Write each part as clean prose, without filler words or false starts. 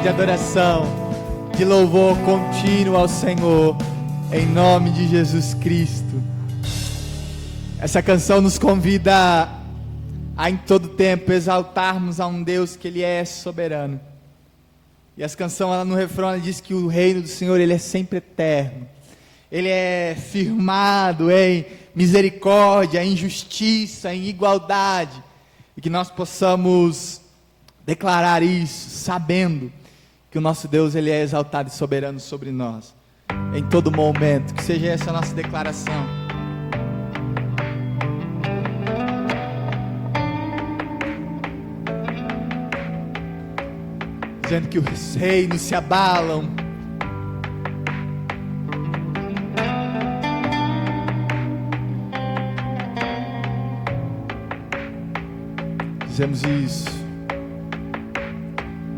De adoração, de louvor contínuo ao Senhor, em nome de Jesus Cristo. Essa canção nos convida a em todo tempo exaltarmos a um Deus que Ele é soberano. E essa canção, ela, no refrão, ela diz que o reino do Senhor, Ele é sempre eterno. Ele é firmado em misericórdia, em justiça, em igualdade. E que nós possamos declarar isso, sabendo que o nosso Deus, Ele é exaltado e soberano sobre nós, em todo momento. Que seja essa a nossa declaração. Dizendo que os reinos se abalam, dizemos isso.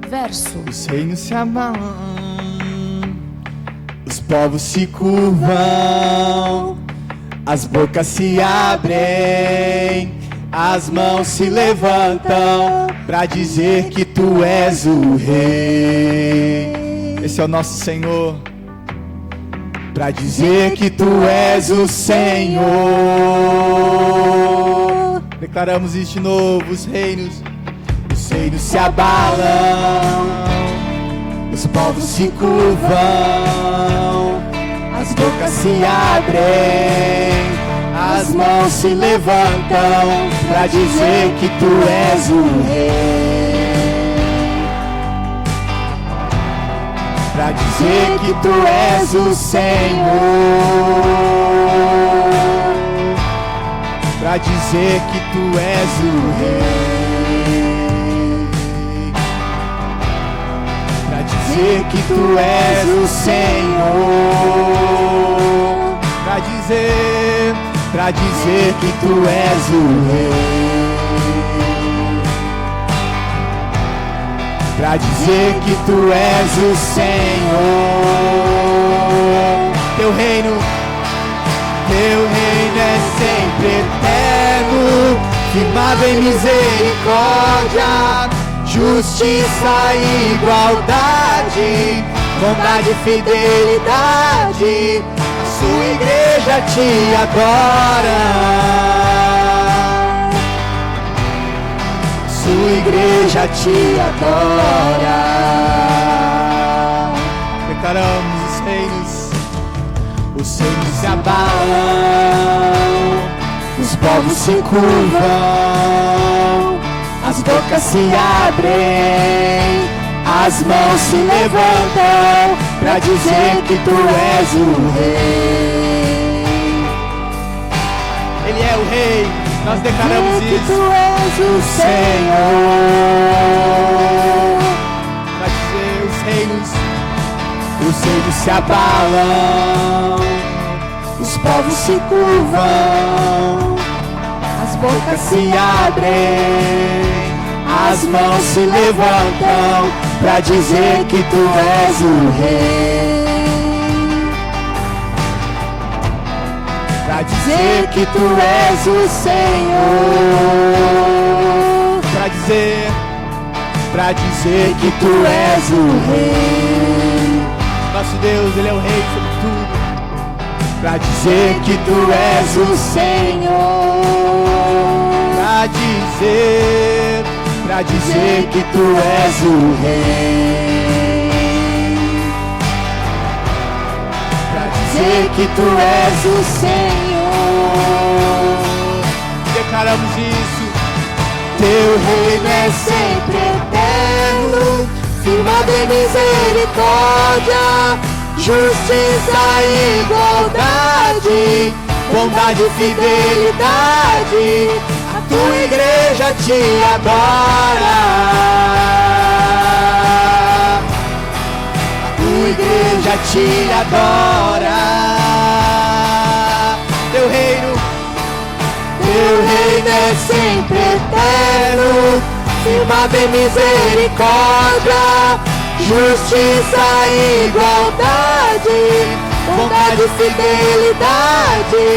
Verso. Os reinos se abalam, os povos se curvam, as bocas se abrem, as mãos se levantam para dizer que Tu és o Rei. Esse é o nosso Senhor. Para dizer que Tu és o Senhor. Declaramos isso de novo. Os reinos se abalam, os povos se curvam, as bocas se abrem, as mãos se levantam para dizer que Tu és o Rei, para dizer que Tu és o Senhor, para dizer que Tu és o Rei. Dizer que Tu és o Senhor, para dizer que Tu és o Rei, para dizer que Tu és o Senhor. Teu reino é sempre eterno, firmado em misericórdia, justiça e igualdade, bondade e fidelidade. A sua igreja Te adora, a sua igreja Te adora. Declaramos os reinos se abalam, os povos se curvam, as bocas se abrem, as mãos se levantam para dizer que Tu és o Rei. Ele é o Rei, nós declaramos isso. Que Tu és o Senhor. Para dizer os reinos se abalam, os povos se curvam, as bocas se abrem, as mãos se levantam para dizer que Tu és o Rei, para dizer que Tu és o Senhor, para dizer que Tu és o Rei. Nosso Deus, Ele é o Rei sobre tudo. Para dizer que Tu és o Senhor, para dizer que Tu és o Rei, para dizer que Tu és o Senhor. Declaramos isso. Teu reino é sempre eterno, firmado em misericórdia, justiça e igualdade, bondade e fidelidade. A Tua igreja Te adora, a Tua igreja Te adora. Teu reino é sempre eterno, firmado em misericórdia, justiça e igualdade, bondade e fidelidade.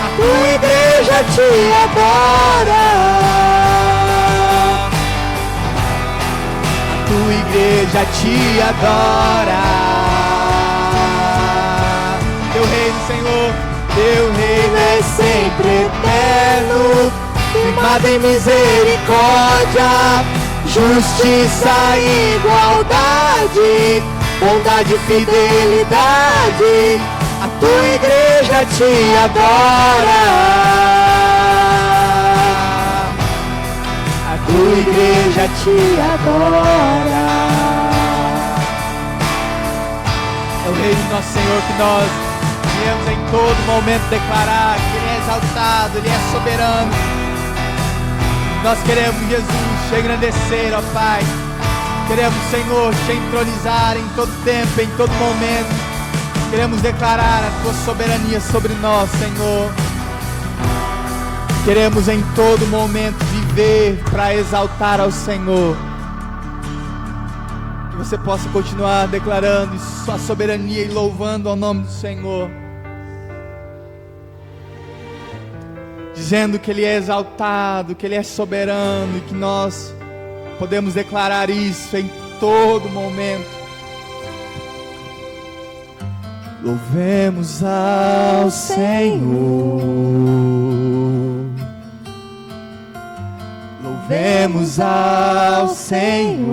A Tua igreja Te adora, a Tua igreja igreja te adora. Teu reino, Senhor, teu reino é sempre eterno, firmado em misericórdia, justiça e igualdade, bondade e fidelidade. A tua igreja te adora. A tua igreja te adora. É o Rei do nosso Senhor que nós viemos em todo momento declarar que Ele é exaltado, Ele é soberano. Nós queremos, Jesus, te engrandecer, ó Pai. Queremos, Senhor, te entronizar em todo tempo, em todo momento. Queremos declarar a tua soberania sobre nós, Senhor. Queremos em todo momento viver para exaltar ao Senhor. Que você possa continuar declarando sua soberania e louvando ao nome do Senhor. Dizendo que Ele é exaltado, que Ele é soberano e que nós podemos declarar isso em todo momento. Louvemos ao Senhor. Louvemos ao Senhor.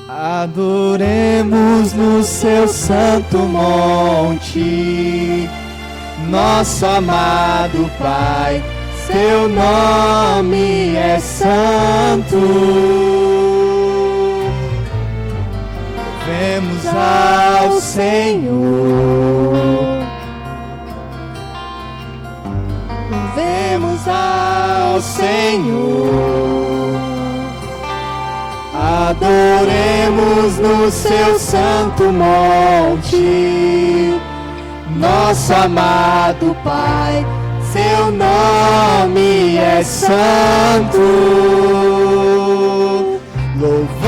Adoremos no seu santo monte, nosso amado Pai, seu nome é santo. Louvemos ao Senhor. Louvemos ao Senhor. Adoremos no seu santo monte, nosso amado Pai, seu nome é santo. Louvemos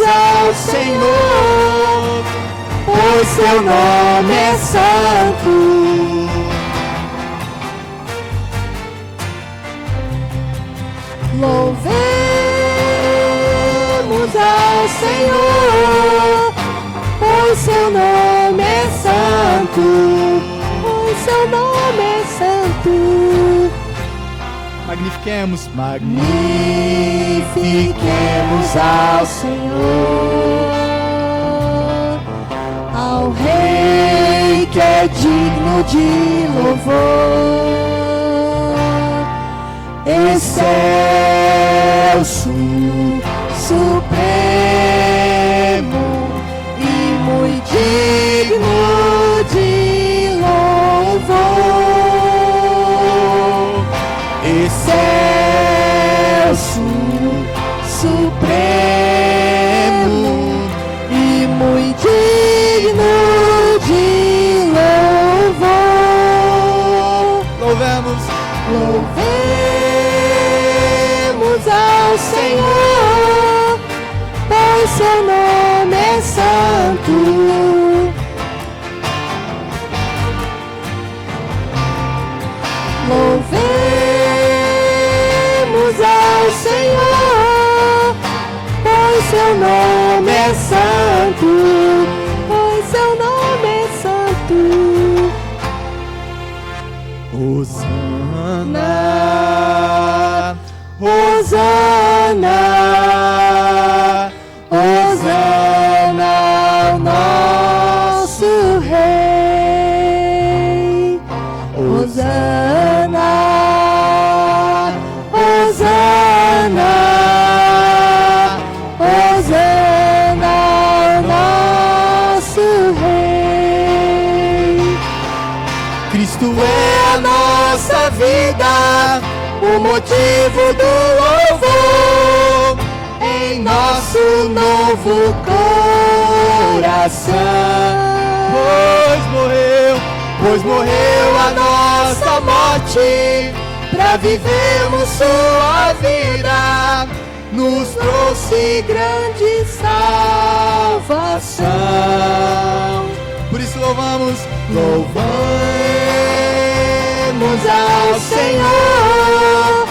ao Senhor, pois seu nome é santo. Louvemos ao Senhor, pois seu nome é santo, pois seu nome é santo. Magnifiquemos, magnifiquemos ao Senhor, ao Rei que é digno de louvor. Excelso, supremo e muito digno de louvor. Excelso, supremo e muito digno de louvor. Louvemos ao Senhor, pois seu nome é santo. Louvemos ao Senhor, pois seu nome é santo, pois seu nome é santo. Hosana, Hosana, Hosana ao nosso Rei. Hosana, Hosana, Hosana ao nosso Rei. Cristo é a nossa vida, o motivo do louvor em nosso novo coração. Pois morreu a nossa morte, pra vivermos sua vida, nos trouxe grande salvação. Por isso louvamos ao Senhor,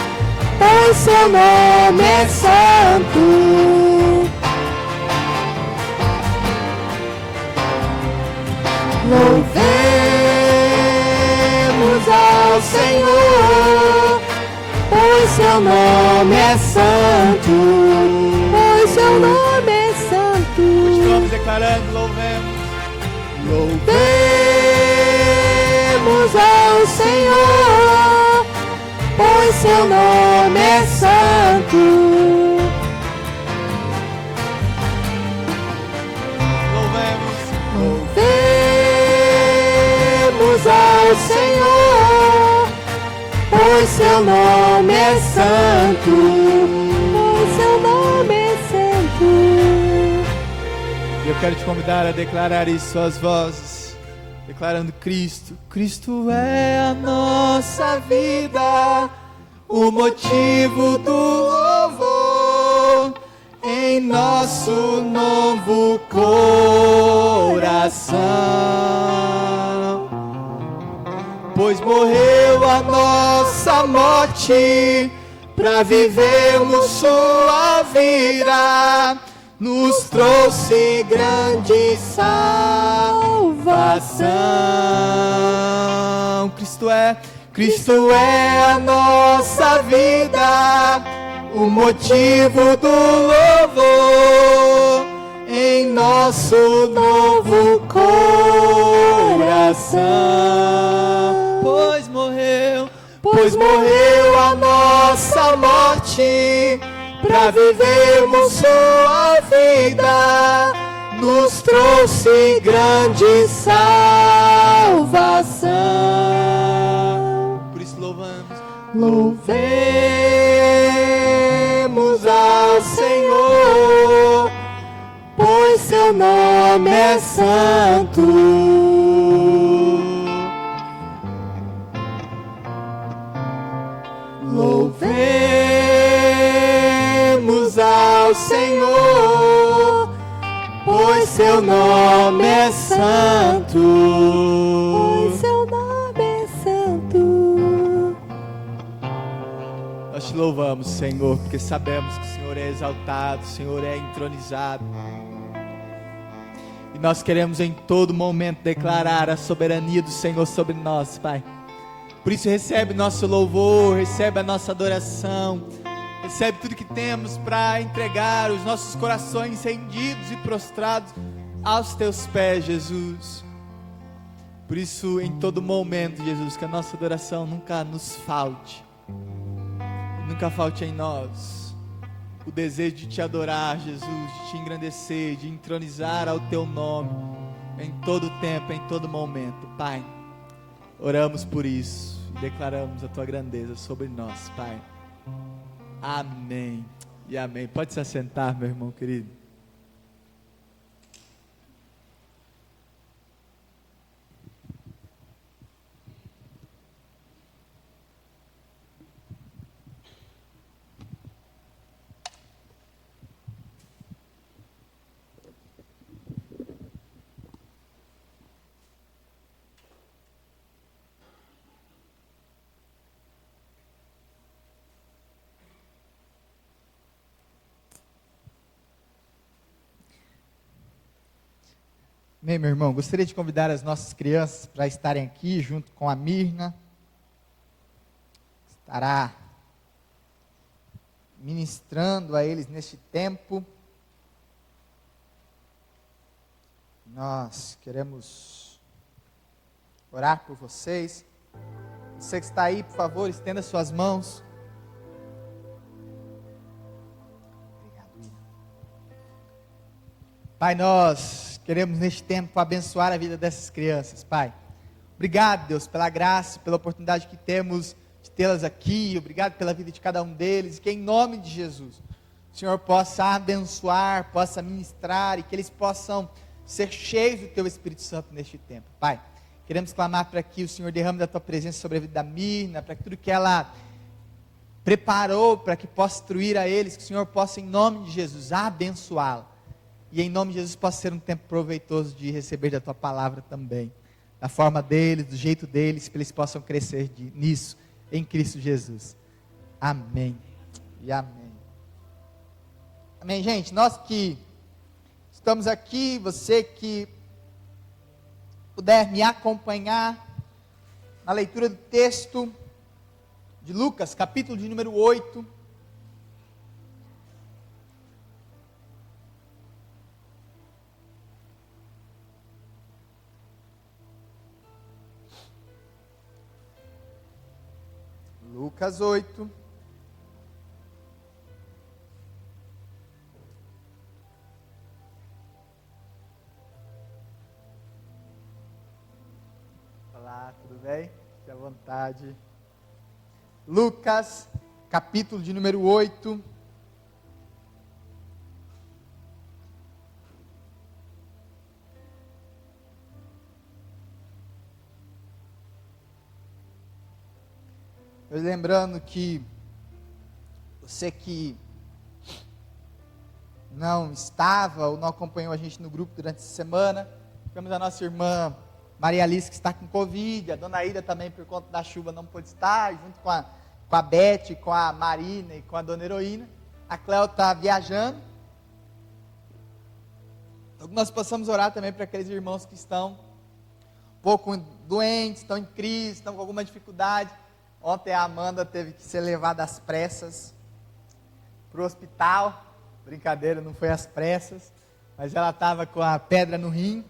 pois pois seu nome é santo. Louvemos ao Senhor, pois seu nome é santo, pois seu nome é santo. Continuamos declarando, louvemos. Louvemos ao Senhor, pois seu nome é santo. Louvemos ao Senhor, pois seu nome é santo, pois seu nome é santo. E eu quero te convidar a declarar isso, suas vozes, declarando Cristo. Cristo é a nossa vida, o motivo do louvor em nosso novo coração. Pois morreu a nossa morte, para vivermos sua vida, nos trouxe grande salvação. Cristo é a nossa vida, o motivo do louvor em nosso novo coração. Pois morreu a nossa morte, para vivermos sua vida, nos trouxe grande salvação. Por isso louvamos. Louvemos ao Senhor, pois seu nome é santo. Louvemos ao Senhor, pois seu nome é santo, pois seu nome é santo. Nós te louvamos, Senhor, porque sabemos que o Senhor é exaltado, o Senhor é entronizado. E nós queremos em todo momento declarar a soberania do Senhor sobre nós, Pai. Por isso recebe nosso louvor, recebe a nossa adoração, recebe tudo que temos para entregar os nossos corações rendidos e prostrados aos teus pés, Jesus. Por isso, em todo momento, Jesus, que a nossa adoração nunca nos falte, nunca falte em nós o desejo de te adorar, Jesus, de te engrandecer, de entronizar ao teu nome em todo tempo, em todo momento, Pai. Oramos por isso e declaramos a tua grandeza sobre nós, Pai. Amém e amém. Pode se assentar, meu irmão querido. Bem, meu irmão, gostaria de convidar as nossas crianças para estarem aqui junto com a Mirna. Estará ministrando a eles neste tempo. Nós queremos orar por vocês. Você que está aí, por favor, estenda suas mãos. Obrigado, William. Pai, nós queremos neste tempo abençoar a vida dessas crianças, Pai. Obrigado, Deus, pela graça, pela oportunidade que temos de tê-las aqui. Obrigado pela vida de cada um deles. E que em nome de Jesus, o Senhor possa abençoar, possa ministrar e que eles possam ser cheios do Teu Espírito Santo neste tempo, Pai. Queremos clamar para que o Senhor derrame da Tua presença sobre a vida da Mirna, para que tudo que ela preparou para que possa instruir a eles, que o Senhor possa, em nome de Jesus, abençoá-la. E em nome de Jesus possa ser um tempo proveitoso de receber da Tua palavra também. Da forma deles, do jeito deles, que eles possam crescer nisso, em Cristo Jesus. Amém e amém. Amém, gente? Nós que estamos aqui, você que puder me acompanhar na leitura do texto de Lucas, capítulo de número 8. Lucas 8. Olá, tudo bem? Fique à vontade. Lucas, capítulo de número 8. Lembrando que você que não estava ou não acompanhou a gente no grupo durante essa semana, tivemos a nossa irmã Maria Alice, que está com Covid, a dona Ida também, por conta da chuva, não pôde estar, junto com a Beth, com a Marina e com a dona Heroína. A Cléo está viajando. Então, nós possamos orar também para aqueles irmãos que estão um pouco doentes, estão em crise, estão com alguma dificuldade. Ontem a Amanda teve que ser levada às pressas para o hospital. Brincadeira, não foi às pressas, mas ela estava com a pedra no rim.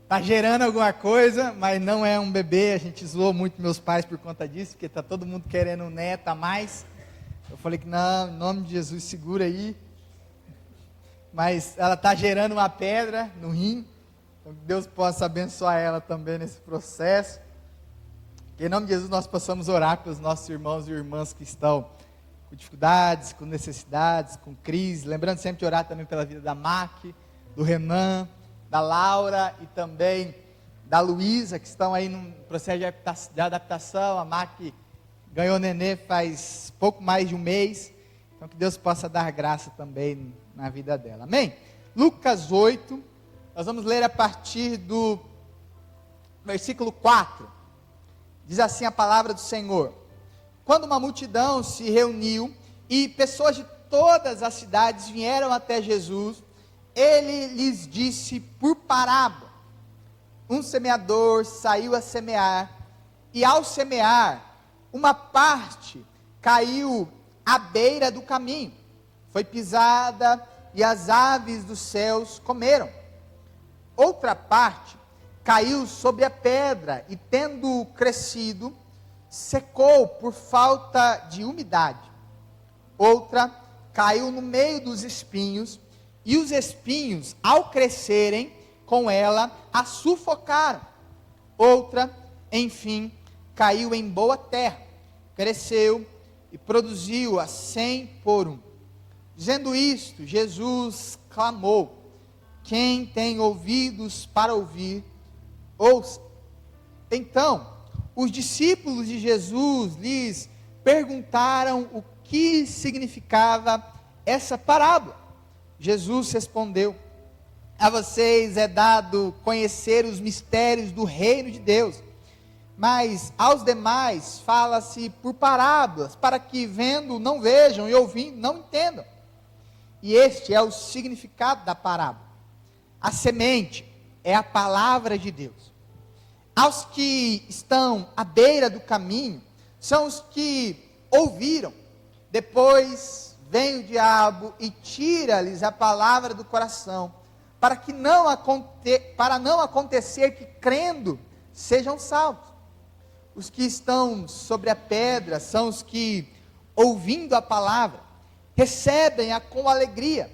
Está gerando alguma coisa, mas não é um bebê. A gente zoou muito meus pais por conta disso, porque está todo mundo querendo um neto a mais. Eu falei que não, em nome de Jesus, segura aí. Mas ela está gerando uma pedra no rim. Então que Deus possa abençoar ela também nesse processo. Que em nome de Jesus nós possamos orar pelos nossos irmãos e irmãs que estão com dificuldades, com necessidades, com crise. Lembrando sempre de orar também pela vida da Mac, do Renan, da Laura e também da Luísa, que estão aí num processo de adaptação. A Mac ganhou nenê faz pouco mais de um mês. Então que Deus possa dar graça também na vida dela. Amém? Lucas 8, nós vamos ler a partir do versículo 4. Diz assim a palavra do Senhor: quando uma multidão se reuniu e pessoas de todas as cidades vieram até Jesus, ele lhes disse por parábola: um semeador saiu a semear, e ao semear, uma parte caiu à beira do caminho, foi pisada e as aves dos céus comeram. Outra parte caiu sobre a pedra e, tendo crescido, secou por falta de umidade. Outra caiu no meio dos espinhos, e os espinhos, ao crescerem com ela, a sufocaram. Outra, enfim, caiu em boa terra, cresceu e produziu a 100 por 1. Dizendo isto, Jesus clamou: quem tem ouvidos para ouvir, ouça. Então, os discípulos de Jesus lhes perguntaram o que significava essa parábola. Jesus respondeu: a vocês é dado conhecer os mistérios do reino de Deus, mas aos demais fala-se por parábolas, para que vendo não vejam e ouvindo não entendam. E este é o significado da parábola. A semente é a palavra de Deus. Aos que estão à beira do caminho, são os que ouviram. Depois vem o diabo e tira-lhes a palavra do coração, para não acontecer que, crendo, sejam salvos. Os que estão sobre a pedra são os que, ouvindo a palavra, recebem-a com alegria.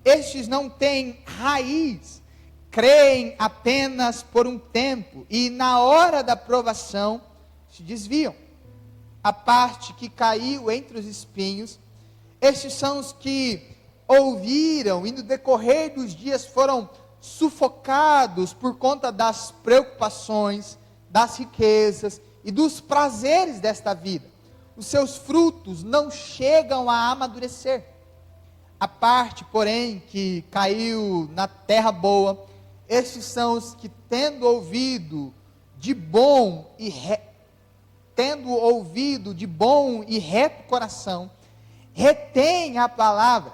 Estes não têm raiz, creem apenas por um tempo, e na hora da provação se desviam. A parte que caiu entre os espinhos, estes são os que ouviram e no decorrer dos dias foram sufocados por conta das preocupações, das riquezas e dos prazeres desta vida. Os seus frutos não chegam a amadurecer. A parte, porém, que caiu na terra boa, estes são os que, tendo ouvido de bom e reto coração, retêm a palavra,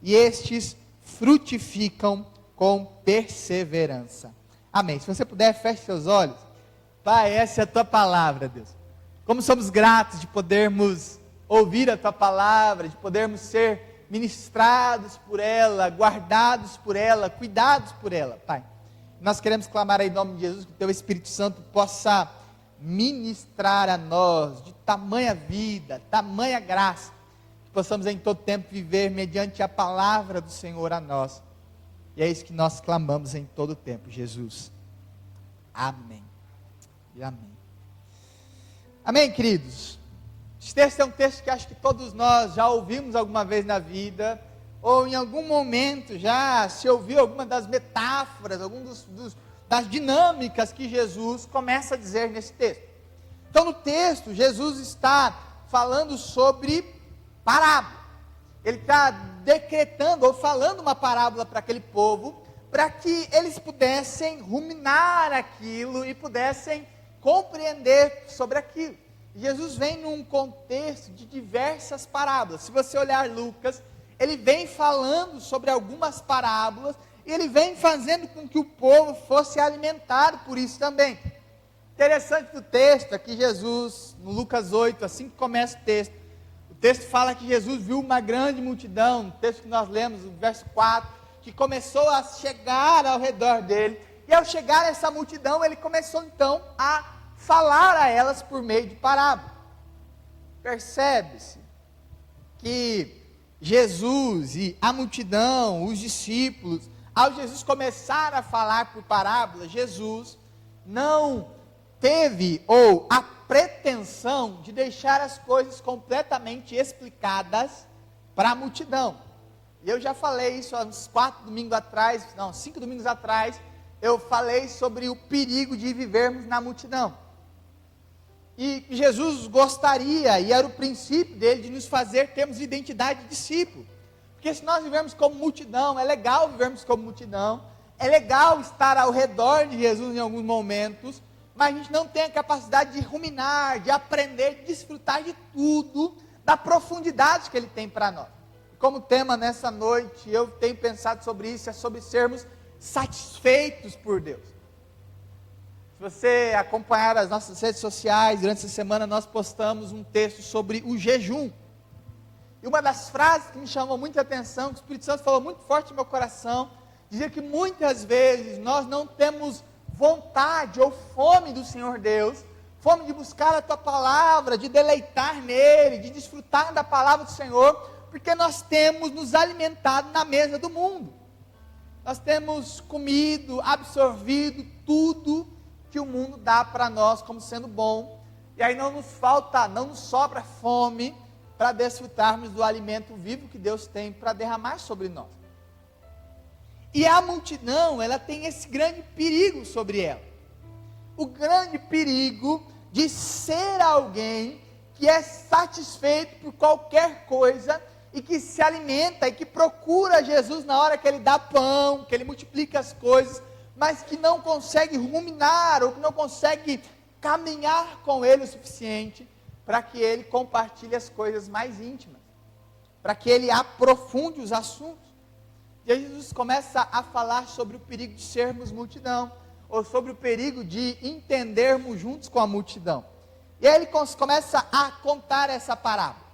e estes frutificam com perseverança. Amém. Se você puder, feche seus olhos. Pai, essa é a tua palavra, Deus. Como somos gratos de podermos ouvir a tua palavra, de podermos ser ministrados por ela, guardados por ela, cuidados por ela, Pai. Nós queremos clamar aí em nome de Jesus, que o teu Espírito Santo possa ministrar a nós de tamanha vida, tamanha graça, que possamos em todo tempo viver mediante a palavra do Senhor a nós. E é isso que nós clamamos em todo tempo, Jesus. Amém. E amém. Amém, queridos? Esse texto é um texto que acho que todos nós já ouvimos alguma vez na vida, ou em algum momento já se ouviu alguma das metáforas, das dinâmicas que Jesus começa a dizer nesse texto. Então no texto, Jesus está falando sobre parábola. Ele está decretando ou falando uma parábola para aquele povo, para que eles pudessem ruminar aquilo e pudessem compreender sobre aquilo. Jesus vem num contexto de diversas parábolas. Se você olhar Lucas, ele vem falando sobre algumas parábolas, e ele vem fazendo com que o povo fosse alimentado por isso também. Interessante do texto é que Jesus, no Lucas 8, assim que começa o texto fala que Jesus viu uma grande multidão, no texto que nós lemos, no verso 4, que começou a chegar ao redor dele, e ao chegar a essa multidão, ele começou então a falar a elas por meio de parábola. Percebe-se que Jesus e a multidão, os discípulos, ao Jesus começar a falar por parábola, Jesus não teve ou a pretensão de deixar as coisas completamente explicadas para a multidão. E eu já falei isso há uns 5 domingos atrás, eu falei sobre o perigo de vivermos na multidão. E Jesus gostaria, e era o princípio dele, de nos fazer termos identidade de discípulo. Porque se nós vivermos como multidão, é legal vivermos como multidão, é legal estar ao redor de Jesus em alguns momentos, mas a gente não tem a capacidade de ruminar, de aprender, de desfrutar de tudo, da profundidade que ele tem para nós. Como tema nessa noite, eu tenho pensado sobre isso, é sobre sermos satisfeitos por Deus. Se você acompanhar as nossas redes sociais, durante essa semana nós postamos um texto sobre o jejum. E uma das frases que me chamou muita atenção, que o Espírito Santo falou muito forte no meu coração, dizia que muitas vezes nós não temos vontade ou fome do Senhor Deus, fome de buscar a tua palavra, de deleitar nele, de desfrutar da palavra do Senhor, porque nós temos nos alimentado na mesa do mundo. Nós temos comido, absorvido tudo que o mundo dá para nós como sendo bom, e aí não nos sobra fome para desfrutarmos do alimento vivo que Deus tem para derramar sobre nós. E a multidão, ela tem esse grande perigo sobre ela, o grande perigo de ser alguém que é satisfeito por qualquer coisa, e que se alimenta, e que procura Jesus na hora que ele dá pão, que ele multiplica as coisas, mas que não consegue ruminar, ou que não consegue caminhar com ele o suficiente, para que ele compartilhe as coisas mais íntimas, para que ele aprofunde os assuntos. E aí Jesus começa a falar sobre o perigo de sermos multidão, ou sobre o perigo de entendermos juntos com a multidão. E aí ele começa a contar essa parábola.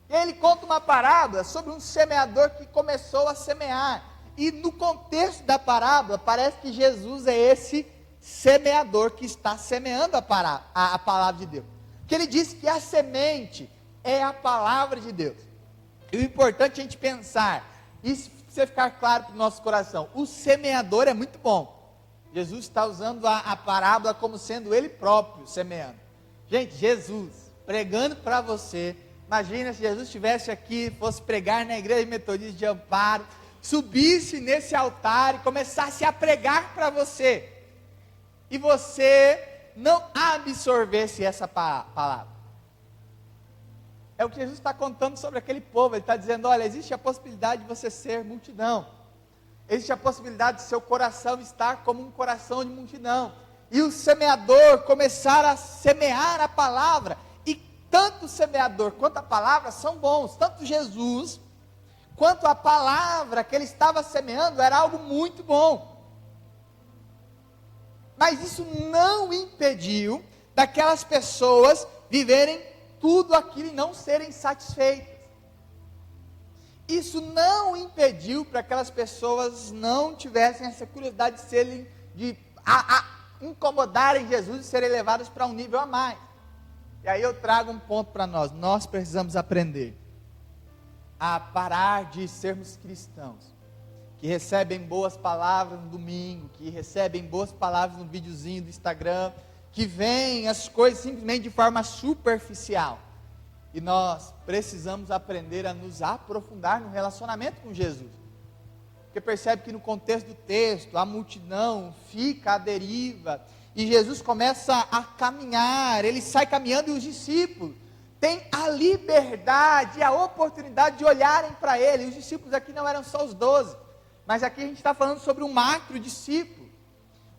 E aí ele conta uma parábola sobre um semeador que começou a semear. E no contexto da parábola, parece que Jesus é esse semeador que está semeando a palavra de Deus. Porque ele diz que a semente é a palavra de Deus. E o importante é a gente pensar, isso precisa ficar claro para o nosso coração, o semeador é muito bom. Jesus está usando a parábola como sendo ele próprio semeando. Gente, Jesus pregando para você, imagina se Jesus estivesse aqui, fosse pregar na igreja metodista de Amparo, subisse nesse altar e começasse a pregar para você, e você não absorvesse essa palavra. É o que Jesus está contando sobre aquele povo. Ele está dizendo, olha, existe a possibilidade de você ser multidão, existe a possibilidade de seu coração estar como um coração de multidão, e o semeador começar a semear a palavra, e tanto o semeador quanto a palavra são bons. Tanto Jesus quanto a palavra que ele estava semeando era algo muito bom. Mas isso não impediu daquelas pessoas viverem tudo aquilo e não serem satisfeitas. Isso não impediu para aquelas pessoas não tivessem essa curiosidade de serem, incomodarem Jesus e serem levadas para um nível a mais. E aí eu trago um ponto para nós. Nós precisamos aprender a parar de sermos cristãos que recebem boas palavras no domingo, que recebem boas palavras no videozinho do Instagram, que veem as coisas simplesmente de forma superficial. E nós precisamos aprender a nos aprofundar no relacionamento com Jesus. Porque percebe que no contexto do texto, a multidão fica à deriva, e Jesus começa a caminhar, ele sai caminhando e os discípulos têm a liberdade, a oportunidade de olharem para ele. E os discípulos aqui não eram só os 12, mas aqui a gente está falando sobre um macro discípulo,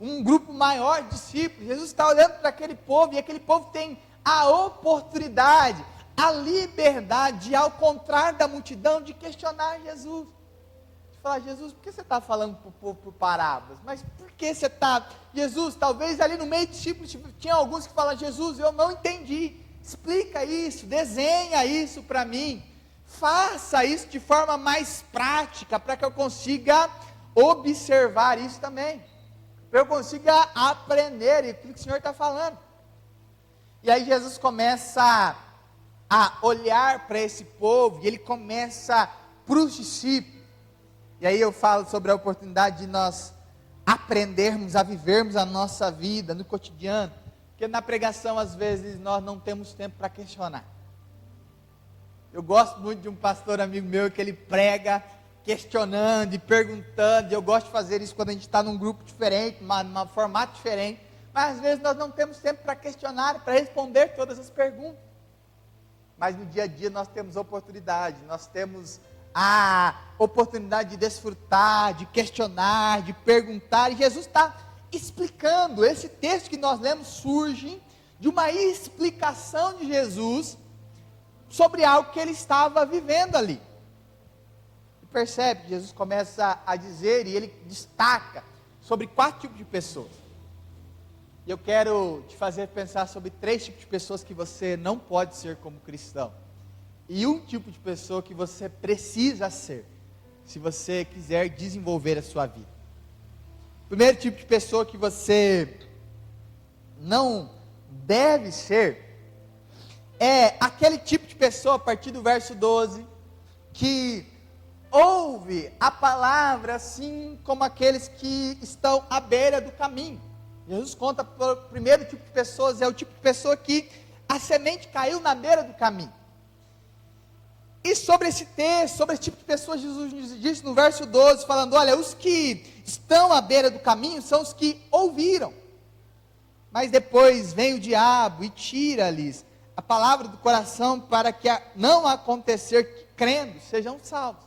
um grupo maior de discípulos. Jesus está olhando para aquele povo, e aquele povo tem a oportunidade, a liberdade, de, ao contrário da multidão, de questionar Jesus. De falar: Jesus, por que você está falando para o povo por parábolas? Mas por que você está... Jesus, talvez ali no meio de discípulos tinha alguns que falam: Jesus, eu não entendi, explica isso, desenha isso para mim, faça isso de forma mais prática, para que eu consiga observar isso também, para eu consiga aprender aquilo que o Senhor está falando. E aí Jesus começa a olhar para esse povo, e ele começa para os discípulos. E aí eu falo sobre a oportunidade de nós aprendermos a vivermos a nossa vida no cotidiano, porque na pregação às vezes nós não temos tempo para questionar. Eu gosto muito de um pastor amigo meu que ele prega questionando e perguntando, e eu gosto de fazer isso quando a gente está num grupo diferente, num formato diferente, mas às vezes nós não temos tempo para questionar, para responder todas as perguntas. Mas no dia a dia nós temos oportunidade, nós temos a oportunidade de desfrutar, de questionar, de perguntar, e Jesus está explicando. Esse texto que nós lemos surge de uma explicação de Jesus sobre algo que ele estava vivendo ali. E percebe que Jesus começa a dizer, e ele destaca sobre 4 tipos de pessoas. E eu quero te fazer pensar sobre 3 tipos de pessoas que você não pode ser como cristão, e um tipo de pessoa que você precisa ser, se você quiser desenvolver a sua vida. O primeiro tipo de pessoa que você não deve ser é aquele tipo de pessoa, a partir do verso 12, que ouve a palavra assim como aqueles que estão à beira do caminho. Jesus conta para o primeiro tipo de pessoas, é o tipo de pessoa que a semente caiu na beira do caminho. E sobre esse texto, sobre esse tipo de pessoas, Jesus nos disse no verso 12, falando: olha, os que estão à beira do caminho são os que ouviram, mas depois vem o diabo e tira-lhes a palavra do coração, para que não acontecer que, crendo, sejam salvos.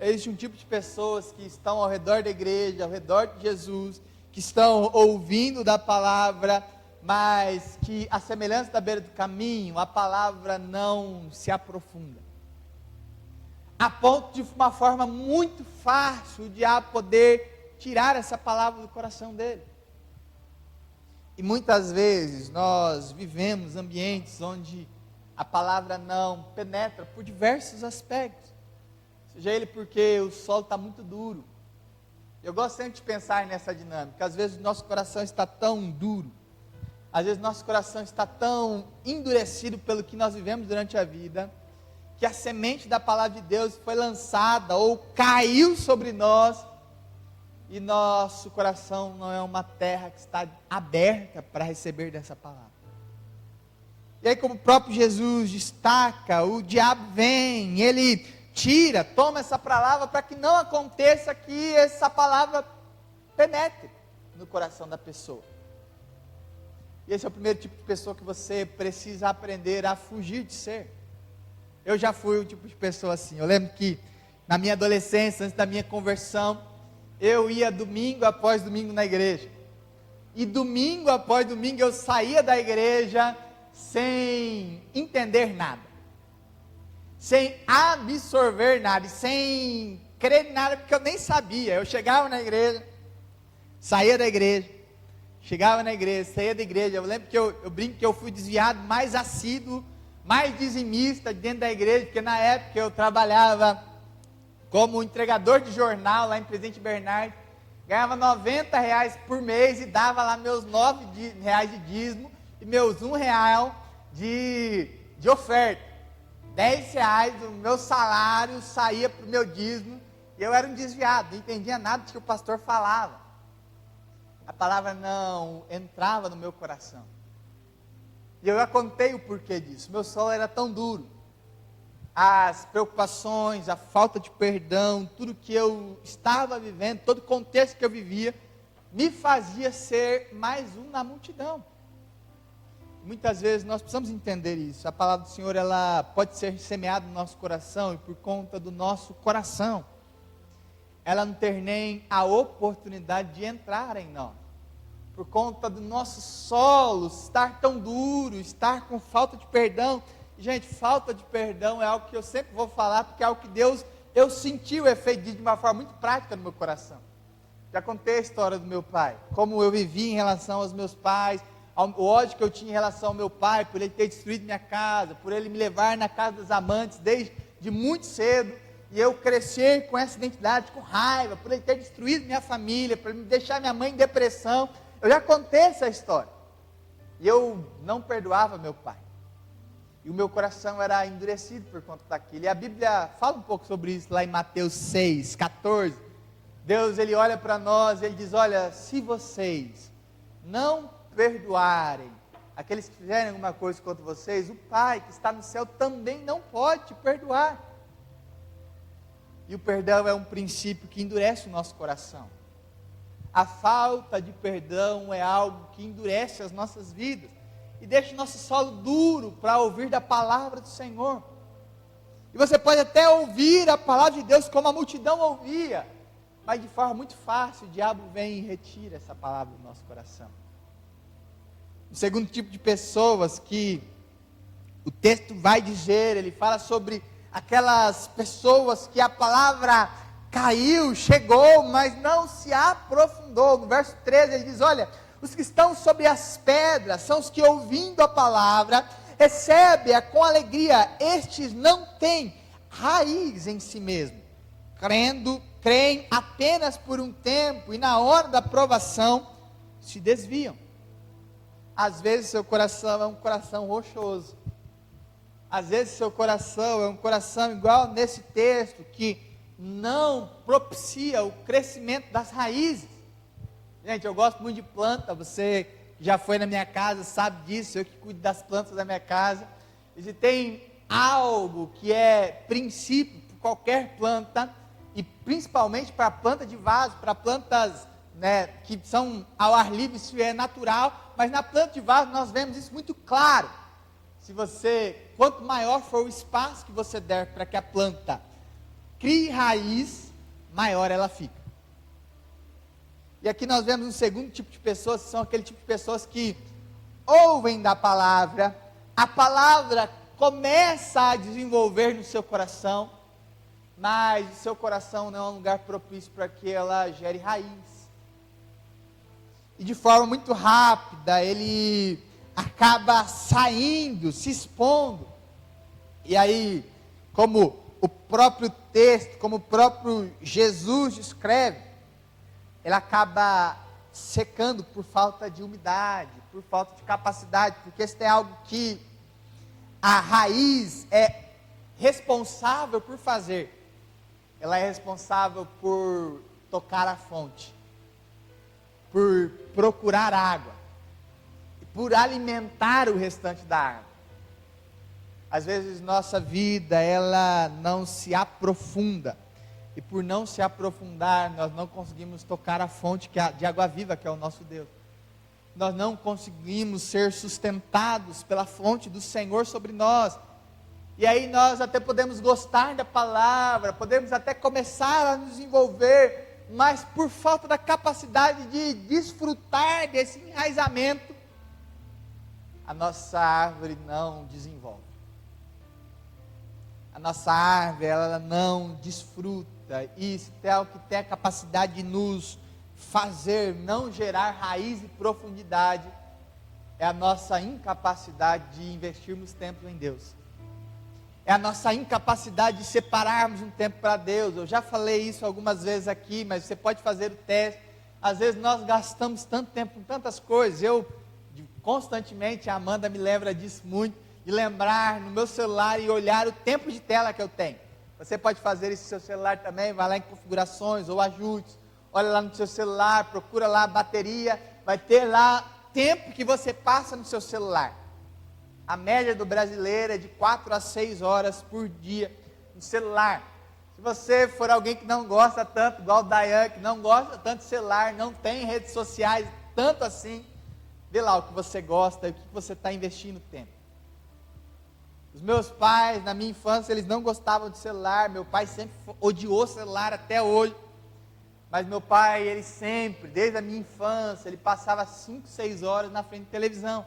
Existe um tipo de pessoas que estão ao redor da igreja, ao redor de Jesus, que estão ouvindo da palavra, mas que a semelhança da beira do caminho, a palavra não se aprofunda, a ponto de uma forma muito fácil o diabo poder tirar essa palavra do coração dele. E muitas vezes nós vivemos ambientes onde a palavra não penetra por diversos aspectos, seja ele porque o solo está muito duro. Eu gosto sempre de pensar nessa dinâmica. Às vezes o nosso coração está tão duro, às vezes nosso coração está tão endurecido pelo que nós vivemos durante a vida, que a semente da palavra de Deus foi lançada ou caiu sobre nós, e nosso coração não é uma terra que está aberta para receber dessa palavra. E aí, como o próprio Jesus destaca, o diabo vem, ele tira, toma essa palavra para que não aconteça que essa palavra penetre no coração da pessoa. E esse é o primeiro tipo de pessoa que você precisa aprender a fugir de ser. Eu já fui um tipo de pessoa assim. Eu lembro que na minha adolescência, antes da minha conversão, eu ia domingo após domingo na igreja. E domingo após domingo eu saía da igreja sem entender nada, sem absorver nada, sem crer em nada, porque eu nem sabia. Eu chegava na igreja, saía da igreja, chegava na igreja, saía da igreja. Eu lembro que eu brinco que eu fui desviado mais assíduo, mais dizimista dentro da igreja, porque na época eu trabalhava como entregador de jornal lá em Presidente Bernardo, ganhava R$90 por mês e dava lá meus R$9 de dízimo e meus R$1 de oferta. R$10 do meu salário saía para o meu dízimo, e eu era um desviado, não entendia nada do que o pastor falava. A palavra não entrava no meu coração. E eu já contei o porquê disso. Meu solo era tão duro. As preocupações, a falta de perdão, tudo que eu estava vivendo, todo o contexto que eu vivia, me fazia ser mais um na multidão. Muitas vezes nós precisamos entender isso. A palavra do Senhor, ela pode ser semeada no nosso coração, e por conta do nosso coração, ela não ter nem a oportunidade de entrar em nós. Por conta do nosso solo estar tão duro, estar com falta de perdão. Gente, falta de perdão é algo que eu sempre vou falar, porque é algo que Deus, eu senti o efeito disso de uma forma muito prática no meu coração. Já contei a história do meu pai, como eu vivi em relação aos meus pais, o ódio que eu tinha em relação ao meu pai, por ele ter destruído minha casa, por ele me levar na casa dos amantes desde muito cedo, e eu crescer com essa identidade, com raiva, por ele ter destruído minha família, por me deixar minha mãe em depressão. Eu já contei essa história, e eu não perdoava meu pai, e o meu coração era endurecido por conta daquilo. E a Bíblia fala um pouco sobre isso lá em Mateus 6:14. Deus, ele olha para nós, ele diz: olha, se vocês não perdoarem aqueles que fizerem alguma coisa contra vocês, o Pai que está no céu também não pode te perdoar. E o perdão é um princípio que endurece o nosso coração. A falta de perdão é algo que endurece as nossas vidas e deixa o nosso solo duro para ouvir da palavra do Senhor. E você pode até ouvir a palavra de Deus como a multidão ouvia, mas de forma muito fácil o diabo vem e retira essa palavra do nosso coração. O segundo tipo de pessoas que o texto vai dizer, ele fala sobre aquelas pessoas que a palavra caiu, chegou, mas não se aprofundou. No verso 13 ele diz: olha, os que estão sobre as pedras são os que, ouvindo a palavra, recebem-a com alegria. Estes não têm raiz em si mesmo, creem apenas por um tempo, e na hora da provação se desviam. Às vezes seu coração é um coração rochoso. Às vezes seu coração é um coração igual nesse texto, que não propicia o crescimento das raízes. Gente, eu gosto muito de planta. Você que já foi na minha casa sabe disso. Eu que cuido das plantas da minha casa. E se tem algo que é princípio para qualquer planta, e principalmente para planta de vaso, para plantas, né, que são ao ar livre, isso é natural, mas na planta de vaso nós vemos isso muito claro. Quanto maior for o espaço que você der para que a planta crie raiz, maior ela fica. E aqui nós vemos um segundo tipo de pessoas, que são aquele tipo de pessoas que ouvem da palavra, a palavra começa a desenvolver no seu coração, mas o seu coração não é um lugar propício para que ela gere raiz. E de forma muito rápida, ele acaba saindo, se expondo. E aí, como o próprio texto, como o próprio Jesus descreve, ele acaba secando por falta de umidade, por falta de capacidade, porque isso é algo que a raiz é responsável por fazer. Ela é responsável por tocar a fonte, por procurar água, por alimentar o restante da água. Às vezes nossa vida, ela não se aprofunda, e por não se aprofundar, nós não conseguimos tocar a fonte de água viva, que é o nosso Deus. Nós não conseguimos ser sustentados pela fonte do Senhor sobre nós. E aí nós até podemos gostar da palavra, podemos até começar a nos envolver, mas por falta da capacidade de desfrutar desse enraizamento, a nossa árvore não desenvolve. A nossa árvore, ela não desfruta. E se tem algo que tem a capacidade de nos fazer não gerar raiz e profundidade, é a nossa incapacidade de investirmos tempo em Deus. É a nossa incapacidade de separarmos um tempo para Deus. Eu já falei isso algumas vezes aqui, mas você pode fazer o teste. Às vezes nós gastamos tanto tempo com tantas coisas. Constantemente, a Amanda me lembra disso muito, de lembrar no meu celular e olhar o tempo de tela que eu tenho. Você pode fazer isso no seu celular também, vai lá em configurações ou ajustes, olha lá no seu celular, procura lá a bateria, vai ter lá tempo que você passa no seu celular. A média do brasileiro é de 4 a 6 horas por dia no celular. Se você for alguém que não gosta tanto, igual o Dayan, que não gosta tanto de celular, não tem redes sociais tanto assim, vê lá o que você gosta e o que você está investindo tempo. Os meus pais, na minha infância, eles não gostavam de celular. Meu pai sempre odiou celular até hoje. Mas meu pai, ele sempre, desde a minha infância, ele passava 5, 6 horas na frente da televisão.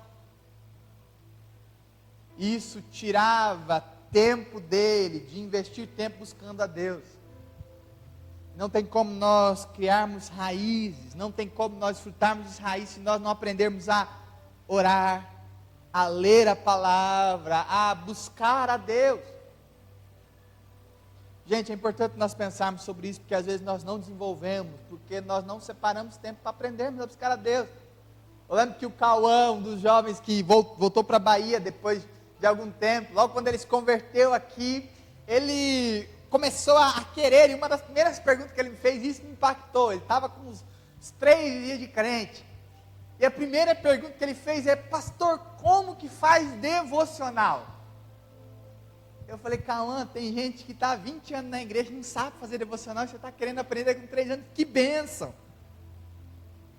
Isso tirava tempo dele, de investir tempo buscando a Deus. Não tem como nós criarmos raízes, não tem como nós desfrutarmos de raízes se nós não aprendermos a orar, a ler a palavra, a buscar a Deus. Gente, é importante nós pensarmos sobre isso, porque às vezes nós não desenvolvemos, porque nós não separamos tempo para aprendermos a buscar a Deus. Eu lembro que o Cauã, um dos jovens que voltou para a Bahia depois de algum tempo, logo quando ele se converteu aqui, ele começou a querer, e uma das primeiras perguntas que ele me fez, isso me impactou. Ele estava com uns 3 dias de crente, e a primeira pergunta que ele fez é: pastor, como que faz devocional? Eu falei: Cauã, tem gente que está há 20 anos na igreja e não sabe fazer devocional, e você está querendo aprender com 3 anos, que bênção!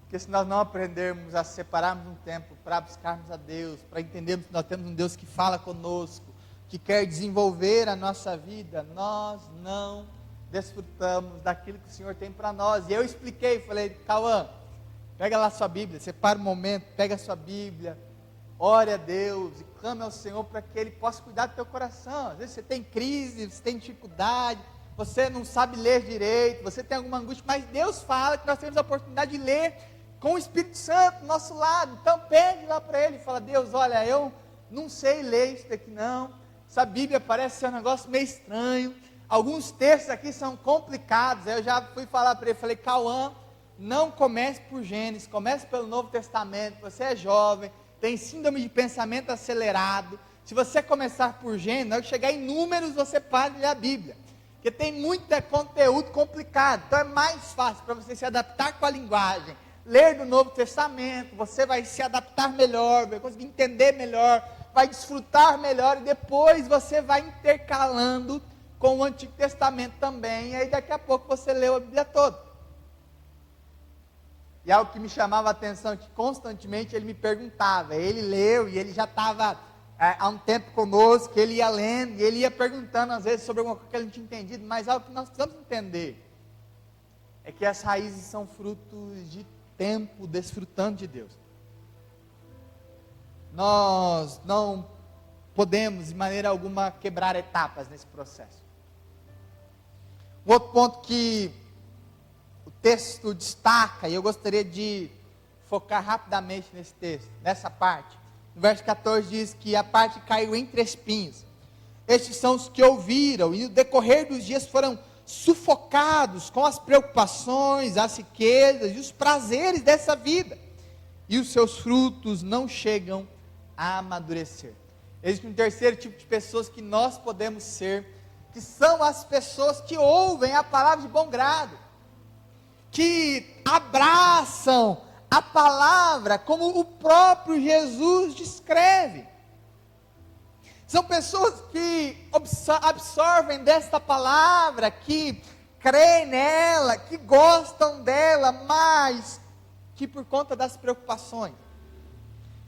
Porque se nós não aprendermos a separarmos um tempo para buscarmos a Deus, para entendermos que nós temos um Deus que fala conosco, que quer desenvolver a nossa vida, nós não desfrutamos daquilo que o Senhor tem para nós. E eu expliquei, falei: Cauã, pega lá a sua Bíblia, separa um momento, pega a sua Bíblia, ore a Deus e clame ao Senhor para que Ele possa cuidar do teu coração. Às vezes você tem crise, você tem dificuldade, você não sabe ler direito, você tem alguma angústia, mas Deus fala que nós temos a oportunidade de ler com o Espírito Santo do nosso lado. Então pede lá para Ele, fala: Deus, olha, eu não sei ler isso daqui não, essa Bíblia parece ser um negócio meio estranho, alguns textos aqui são complicados. Aí eu já fui falar para ele, falei: Cauã, não comece por Gênesis, comece pelo Novo Testamento, você é jovem, tem síndrome de pensamento acelerado. Se você começar por Gênesis, na hora que chegar em Números, você para de ler a Bíblia, porque tem muito conteúdo complicado. Então é mais fácil para você se adaptar com a linguagem, ler do Novo Testamento, você vai se adaptar melhor, vai conseguir entender melhor, vai desfrutar melhor, e depois você vai intercalando com o Antigo Testamento também, e aí daqui a pouco você leu a Bíblia toda. E algo que me chamava a atenção, que constantemente ele me perguntava, ele leu, e ele já estava há um tempo conosco, ele ia lendo, e ele ia perguntando às vezes sobre alguma coisa que ele não tinha entendido, mas algo que nós precisamos entender, é que as raízes são frutos de tempo desfrutando de Deus. Nós não podemos de maneira alguma quebrar etapas nesse processo. Um outro ponto que o texto destaca, e eu gostaria de focar rapidamente nesse texto, nessa parte. No verso 14 diz que a parte caiu entre espinhos. Estes são os que ouviram, e no decorrer dos dias foram sufocados com as preocupações, as riquezas e os prazeres dessa vida, e os seus frutos não chegam a amadurecer. Existe um terceiro tipo de pessoas que nós podemos ser, que são as pessoas que ouvem a palavra de bom grado, que abraçam a palavra como o próprio Jesus descreve. São pessoas que absorvem desta palavra, que creem nela, que gostam dela, mas que por conta das preocupações,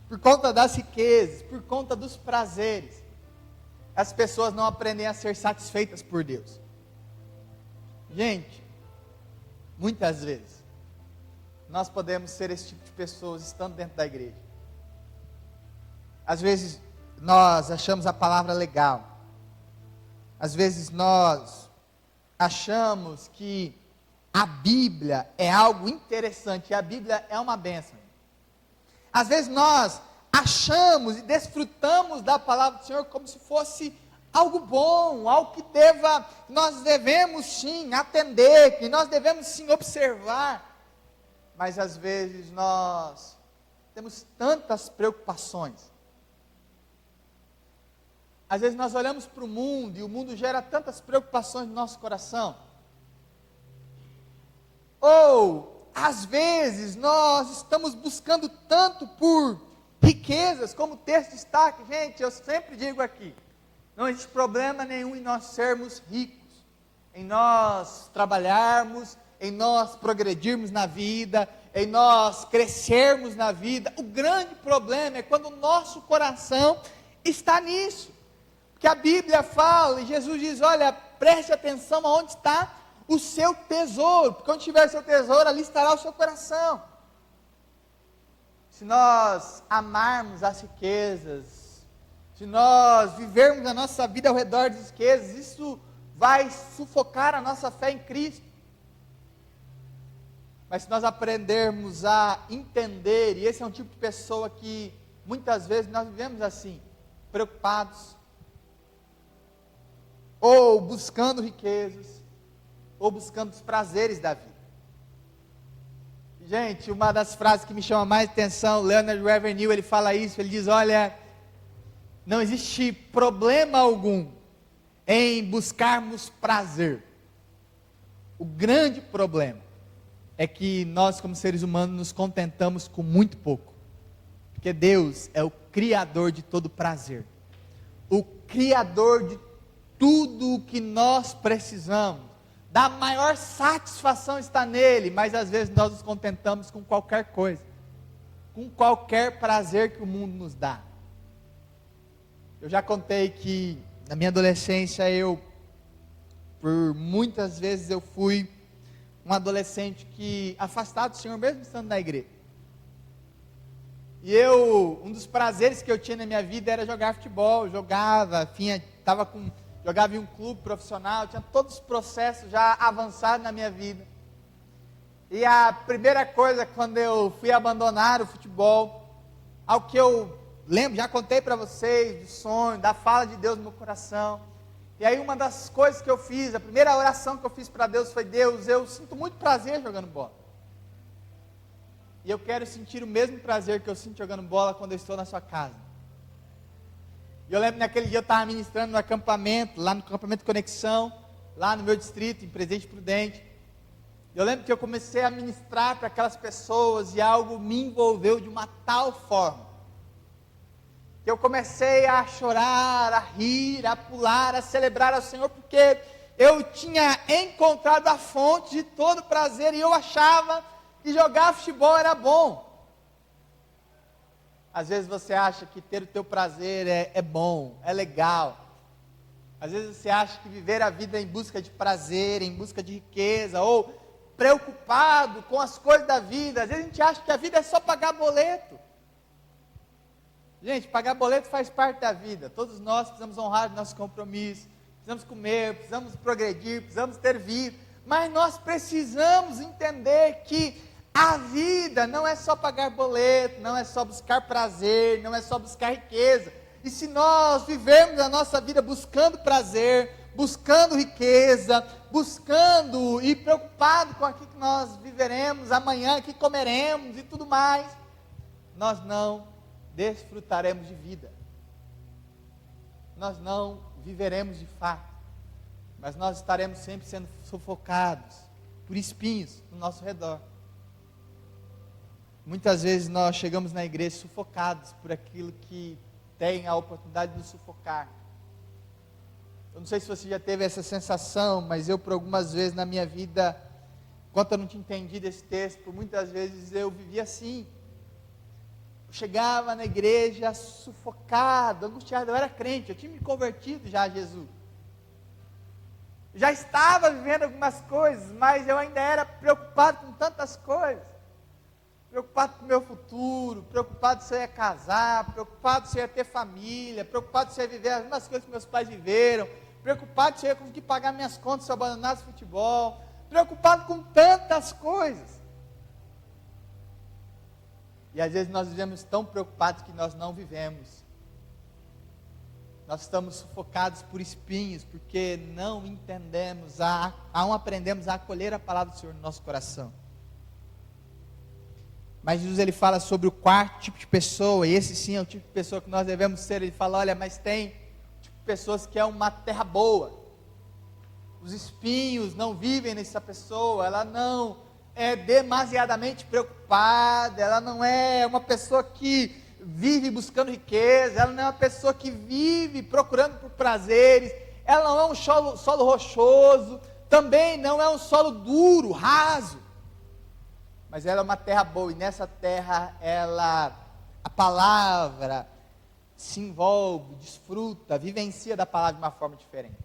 por conta das riquezas, por conta dos prazeres, as pessoas não aprendem a ser satisfeitas por Deus. Gente, muitas vezes, nós podemos ser esse tipo de pessoas estando dentro da igreja. Às vezes nós achamos a palavra legal. Às vezes nós achamos que a Bíblia é algo interessante, e a Bíblia é uma bênção. Às vezes nós achamos e desfrutamos da palavra do Senhor como se fosse algo bom, algo que nós devemos sim atender, que nós devemos sim observar, mas às vezes nós temos tantas preocupações. Às vezes nós olhamos para o mundo e o mundo gera tantas preocupações no nosso coração. Ou, às vezes, nós estamos buscando tanto por riquezas, como o texto destaca. Gente, eu sempre digo aqui, não existe problema nenhum em nós sermos ricos, em nós trabalharmos, em nós progredirmos na vida, em nós crescermos na vida. O grande problema é quando o nosso coração está nisso. Porque a Bíblia fala, e Jesus diz, olha, preste atenção aonde está o seu tesouro, porque onde tiver o seu tesouro, ali estará o seu coração. Se nós amarmos as riquezas, se nós vivermos a nossa vida ao redor das riquezas, isso vai sufocar a nossa fé em Cristo. Mas se nós aprendermos a entender, e esse é um tipo de pessoa que muitas vezes nós vivemos assim, preocupados, ou buscando riquezas, ou buscando os prazeres da vida. Gente, uma das frases que me chama mais atenção, Leonard Ravenhill, ele fala isso, ele diz, olha, não existe problema algum em buscarmos prazer. O grande problema é que nós, como seres humanos, nos contentamos com muito pouco, porque Deus é o Criador de todo prazer, o Criador de tudo o que nós precisamos, da maior satisfação está nele, mas às vezes nós nos contentamos com qualquer coisa, com qualquer prazer que o mundo nos dá. Eu já contei que na minha adolescência por muitas vezes eu fui um adolescente que afastado do Senhor, mesmo estando na igreja. E um dos prazeres que eu tinha na minha vida era jogar futebol, jogava em um clube profissional, tinha todos os processos já avançados na minha vida. E a primeira coisa, quando eu fui abandonar o futebol, ao que eu lembro, já contei para vocês, do sonho, da fala de Deus no meu coração. E aí uma das coisas que eu fiz, a primeira oração que eu fiz para Deus foi, Deus, eu sinto muito prazer jogando bola. E eu quero sentir o mesmo prazer que eu sinto jogando bola quando eu estou na sua casa. E eu lembro que naquele dia eu estava ministrando no acampamento, lá no acampamento Conexão, lá no meu distrito, em Presidente Prudente. Eu lembro que eu comecei a ministrar para aquelas pessoas e algo me envolveu de uma tal forma, que eu comecei a chorar, a rir, a pular, a celebrar ao Senhor, porque eu tinha encontrado a fonte de todo prazer e eu achava que jogar futebol era bom. Às vezes você acha que ter o teu prazer é bom, é legal. Às vezes você acha que viver a vida em busca de prazer, em busca de riqueza, ou preocupado com as coisas da vida. Às vezes a gente acha que a vida é só pagar boleto. Gente, pagar boleto faz parte da vida. Todos nós precisamos honrar os nossos compromissos, precisamos comer, precisamos progredir, precisamos ter vida. Mas nós precisamos entender que a vida não é só pagar boleto, não é só buscar prazer, não é só buscar riqueza. E se nós vivermos a nossa vida buscando prazer, buscando riqueza, buscando e preocupado com aquilo que nós viveremos amanhã, que comeremos e tudo mais, nós não desfrutaremos de vida. Nós não viveremos de fato, mas nós estaremos sempre sendo sufocados por espinhos no nosso redor. Muitas vezes nós chegamos na igreja sufocados por aquilo que tem a oportunidade de nos sufocar. Eu não sei se você já teve essa sensação, mas eu por algumas vezes na minha vida, enquanto eu não tinha entendido esse texto, por muitas vezes eu vivia assim. Eu chegava na igreja sufocado, angustiado. Eu era crente, eu tinha me convertido já a Jesus. Eu já estava vivendo algumas coisas, mas eu ainda era preocupado com tantas coisas. preocupado com o meu futuro, preocupado se eu ia casar, preocupado se eu ia ter família, preocupado se eu ia viver as mesmas coisas que meus pais viveram, preocupado se eu ia conseguir pagar minhas contas se eu abandonasse o futebol, preocupado com tantas coisas. E às vezes nós vivemos tão preocupados que nós não vivemos. Nós estamos sufocados por espinhos, porque não entendemos, não aprendemos a acolher a palavra do Senhor no nosso coração. Mas Jesus, ele fala sobre o quarto tipo de pessoa, e esse sim é o tipo de pessoa que nós devemos ser. Ele fala, olha, mas tem tipo de pessoas que é uma terra boa. Os espinhos não vivem nessa pessoa, ela não é demasiadamente preocupada, ela não é uma pessoa que vive buscando riqueza, ela não é uma pessoa que vive procurando por prazeres, ela não é um solo rochoso, também não é um solo duro, raso, mas ela é uma terra boa, e nessa terra a palavra se envolve, desfruta, vivencia da palavra de uma forma diferente.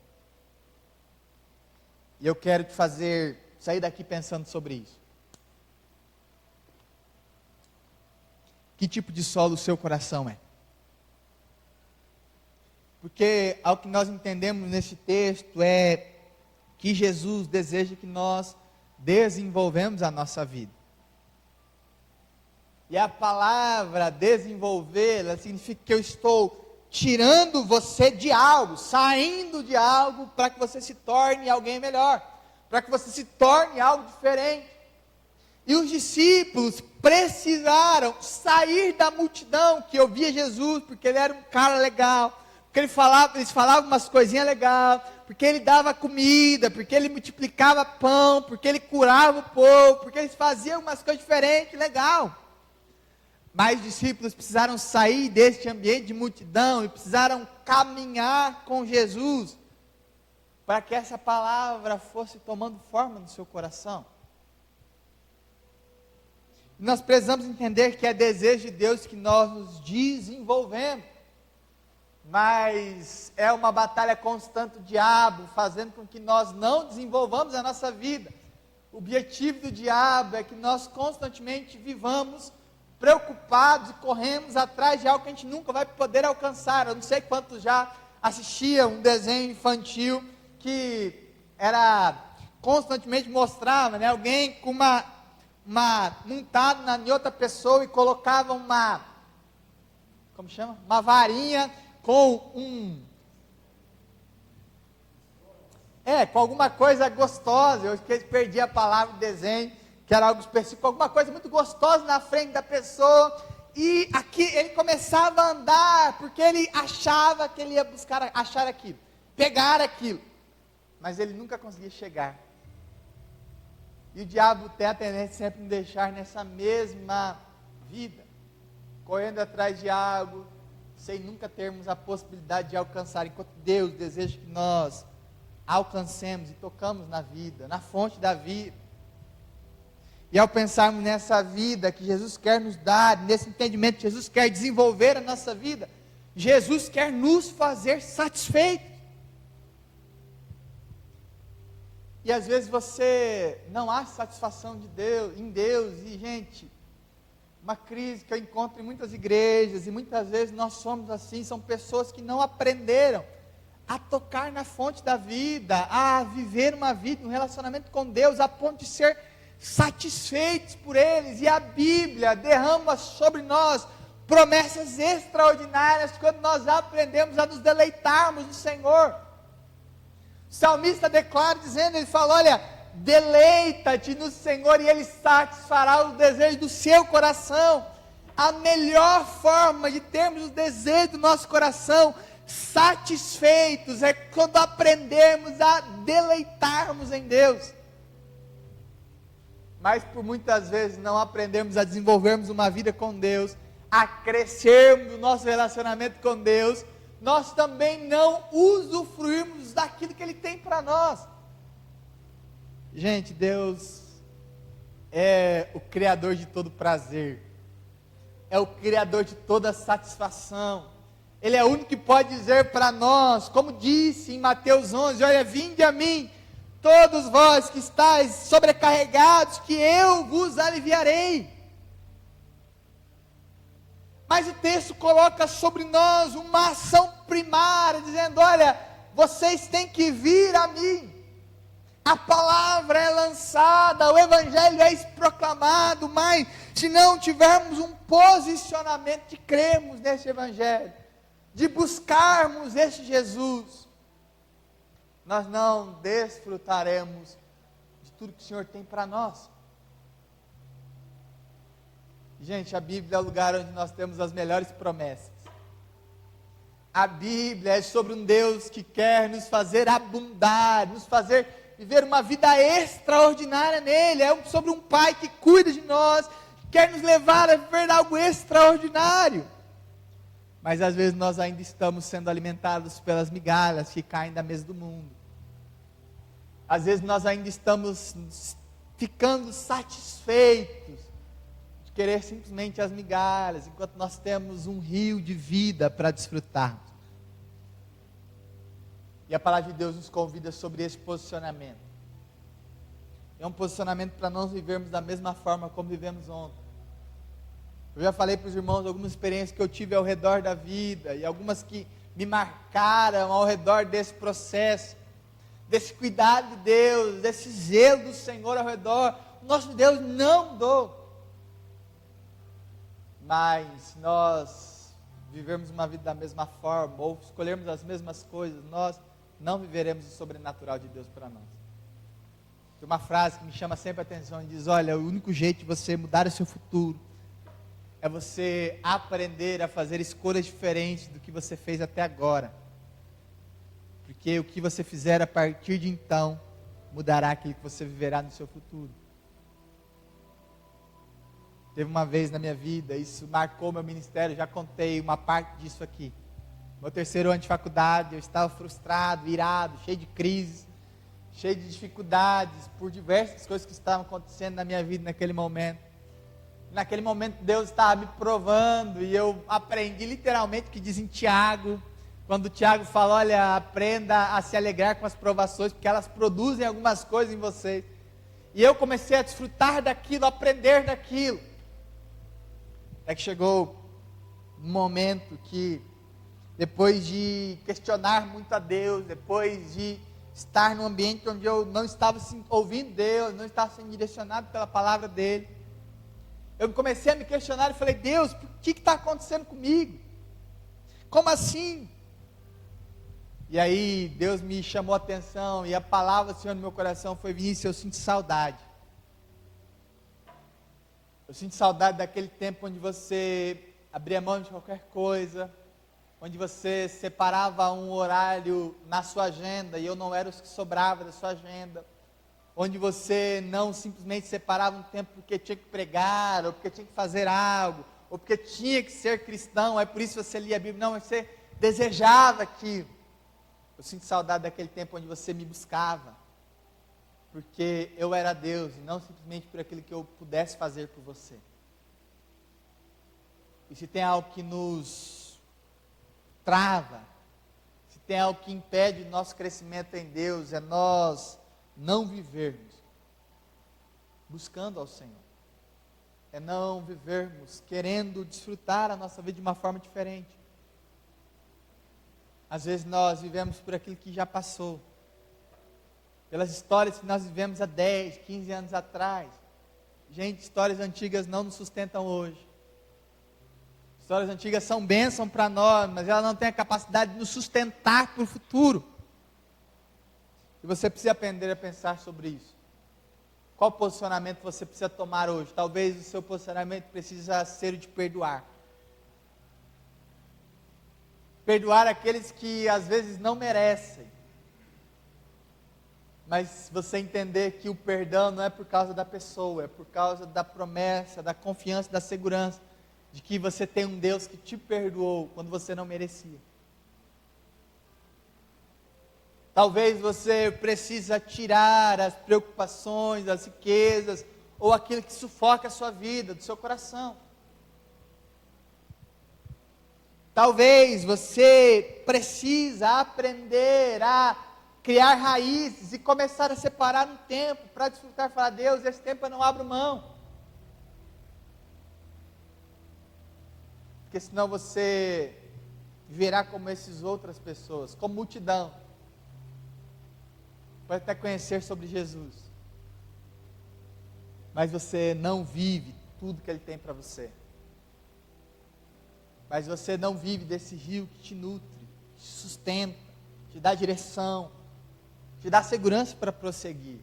E eu quero te fazer sair daqui pensando sobre isso. Que tipo de solo o seu coração é? Porque ao que nós entendemos nesse texto é que Jesus deseja que nós desenvolvemos a nossa vida. E a palavra desenvolver, ela significa que eu estou tirando você de algo, saindo de algo para que você se torne alguém melhor, para que você se torne algo diferente. E os discípulos precisaram sair da multidão que ouvia Jesus, porque ele era um cara legal, porque eles falavam umas coisinhas legais, porque ele dava comida, porque ele multiplicava pão, porque ele curava o povo, porque eles faziam umas coisas diferentes, legal. Mas os discípulos precisaram sair deste ambiente de multidão e precisaram caminhar com Jesus, para que essa palavra fosse tomando forma no seu coração. Nós precisamos entender que é desejo de Deus que nós nos desenvolvemos, mas é uma batalha constante do diabo, fazendo com que nós não desenvolvamos a nossa vida. O objetivo do diabo é que nós constantemente vivamos preocupados e corremos atrás de algo que a gente nunca vai poder alcançar. Eu não sei quantos já assistiam um desenho infantil que era constantemente mostrava, né, alguém com montado em outra pessoa e colocava uma varinha com com alguma coisa gostosa. Eu perdi a palavra do desenho, que era algo específico, alguma coisa muito gostosa na frente da pessoa, e aqui ele começava a andar, porque ele achava que ele ia achar aquilo, pegar aquilo, mas ele nunca conseguia chegar. E o diabo tem a tendência sempre de deixar nessa mesma vida, correndo atrás de algo, sem nunca termos a possibilidade de alcançar, enquanto Deus deseja que nós alcancemos e tocamos na vida, na fonte da vida. E ao pensarmos nessa vida que Jesus quer nos dar, nesse entendimento que Jesus quer desenvolver a nossa vida, Jesus quer nos fazer satisfeitos. E às vezes você não acha satisfação em Deus, e gente, uma crise que eu encontro em muitas igrejas, e muitas vezes nós somos assim, são pessoas que não aprenderam a tocar na fonte da vida, a viver uma vida, um relacionamento com Deus, a ponto de ser satisfeitos por eles. E a Bíblia derrama sobre nós promessas extraordinárias quando nós aprendemos a nos deleitarmos no Senhor. O salmista declara dizendo, ele fala, olha, deleita-te no Senhor e Ele satisfará os desejos do seu coração. A melhor forma de termos os desejos do nosso coração satisfeitos é quando aprendemos a deleitarmos em Deus. Mas por muitas vezes não aprendemos a desenvolvermos uma vida com Deus, a crescermos no nosso relacionamento com Deus, nós também não usufruímos daquilo que Ele tem para nós. Gente, Deus é o Criador de todo prazer, é o Criador de toda satisfação. Ele é o único que pode dizer para nós, como disse em Mateus 11, olha, vinde a mim, todos vós que estáis sobrecarregados, que eu vos aliviarei. Mas o texto coloca sobre nós uma ação primária, dizendo: olha, vocês têm que vir a mim. A palavra é lançada, o evangelho é proclamado, mas se não tivermos um posicionamento de crermos nesse evangelho, de buscarmos este Jesus, nós não desfrutaremos de tudo que o Senhor tem para nós. Gente, a Bíblia é o lugar onde nós temos as melhores promessas. A Bíblia é sobre um Deus que quer nos fazer abundar, nos fazer viver uma vida extraordinária nele. É sobre um Pai que cuida de nós, que quer nos levar a viver algo extraordinário. Mas às vezes nós ainda estamos sendo alimentados pelas migalhas que caem da mesa do mundo. Às vezes nós ainda estamos ficando satisfeitos de querer simplesmente as migalhas, enquanto nós temos um rio de vida para desfrutarmos. E a palavra de Deus nos convida sobre esse posicionamento. É um posicionamento para nós vivermos da mesma forma como vivemos ontem. Eu já falei para os irmãos algumas experiências que eu tive ao redor da vida, e algumas que me marcaram ao redor desse processo, desse cuidado de Deus, desse zelo do Senhor ao redor. O nosso Deus não mudou. Mas nós vivermos uma vida da mesma forma, ou escolhermos as mesmas coisas, nós não viveremos o sobrenatural de Deus para nós. Tem uma frase que me chama sempre a atenção e diz: olha, o único jeito de você mudar o seu futuro é você aprender a fazer escolhas diferentes do que você fez até agora, porque o que você fizer a partir de então mudará aquilo que você viverá no seu futuro. Teve uma vez na minha vida, isso marcou meu ministério, já contei uma parte disso aqui. Meu terceiro ano de faculdade, eu estava frustrado, irado, cheio de crises, cheio de dificuldades, por diversas coisas que estavam acontecendo na minha vida naquele momento. Naquele momento Deus estava me provando, e eu aprendi literalmente o que diz em Tiago, quando Tiago fala: olha, aprenda a se alegrar com as provações, porque elas produzem algumas coisas em você. E eu comecei a desfrutar daquilo, a aprender daquilo. É que chegou um momento que, depois de questionar muito a Deus, depois de estar num ambiente onde eu não estava ouvindo Deus, não estava sendo direcionado pela palavra dele, eu comecei a me questionar e falei: Deus, o que está acontecendo comigo? Como assim? E aí Deus me chamou a atenção, e a palavra do Senhor no meu coração foi: Vinícius, eu sinto saudade. Eu sinto saudade daquele tempo onde você abria mão de qualquer coisa, onde você separava um horário na sua agenda, e eu não era os que sobrava da sua agenda, onde você não simplesmente separava um tempo porque tinha que pregar, ou porque tinha que fazer algo, ou porque tinha que ser cristão, é por isso que você lia a Bíblia, não, você desejava aquilo. Eu sinto saudade daquele tempo onde você me buscava, porque eu era Deus, e não simplesmente por aquilo que eu pudesse fazer por você. E se tem algo que nos trava, se tem algo que impede o nosso crescimento em Deus, é nós não vivermos buscando ao Senhor, é não vivermos querendo desfrutar a nossa vida de uma forma diferente. Às vezes nós vivemos por aquilo que já passou, pelas histórias que nós vivemos há 10, 15 anos atrás. Gente, histórias antigas não nos sustentam hoje. Histórias antigas são bênção para nós, mas elas não têm a capacidade de nos sustentar para o futuro. E você precisa aprender a pensar sobre isso. Qual posicionamento você precisa tomar hoje? Talvez o seu posicionamento precisa ser o de perdoar. Perdoar aqueles que às vezes não merecem. Mas você entender que o perdão não é por causa da pessoa, é por causa da promessa, da confiança, da segurança, de que você tem um Deus que te perdoou quando você não merecia. Talvez você precisa tirar as preocupações, as riquezas, ou aquilo que sufoca a sua vida, do seu coração. Talvez você precisa aprender a criar raízes e começar a separar um tempo para desfrutar, falar: Deus, esse tempo eu não abro mão. porque senão você viverá como essas outras pessoas, como multidão. Pode até conhecer sobre Jesus, mas você não vive tudo que Ele tem para você. Mas você não vive desse rio que te nutre, te sustenta, te dá direção, te dá segurança para prosseguir.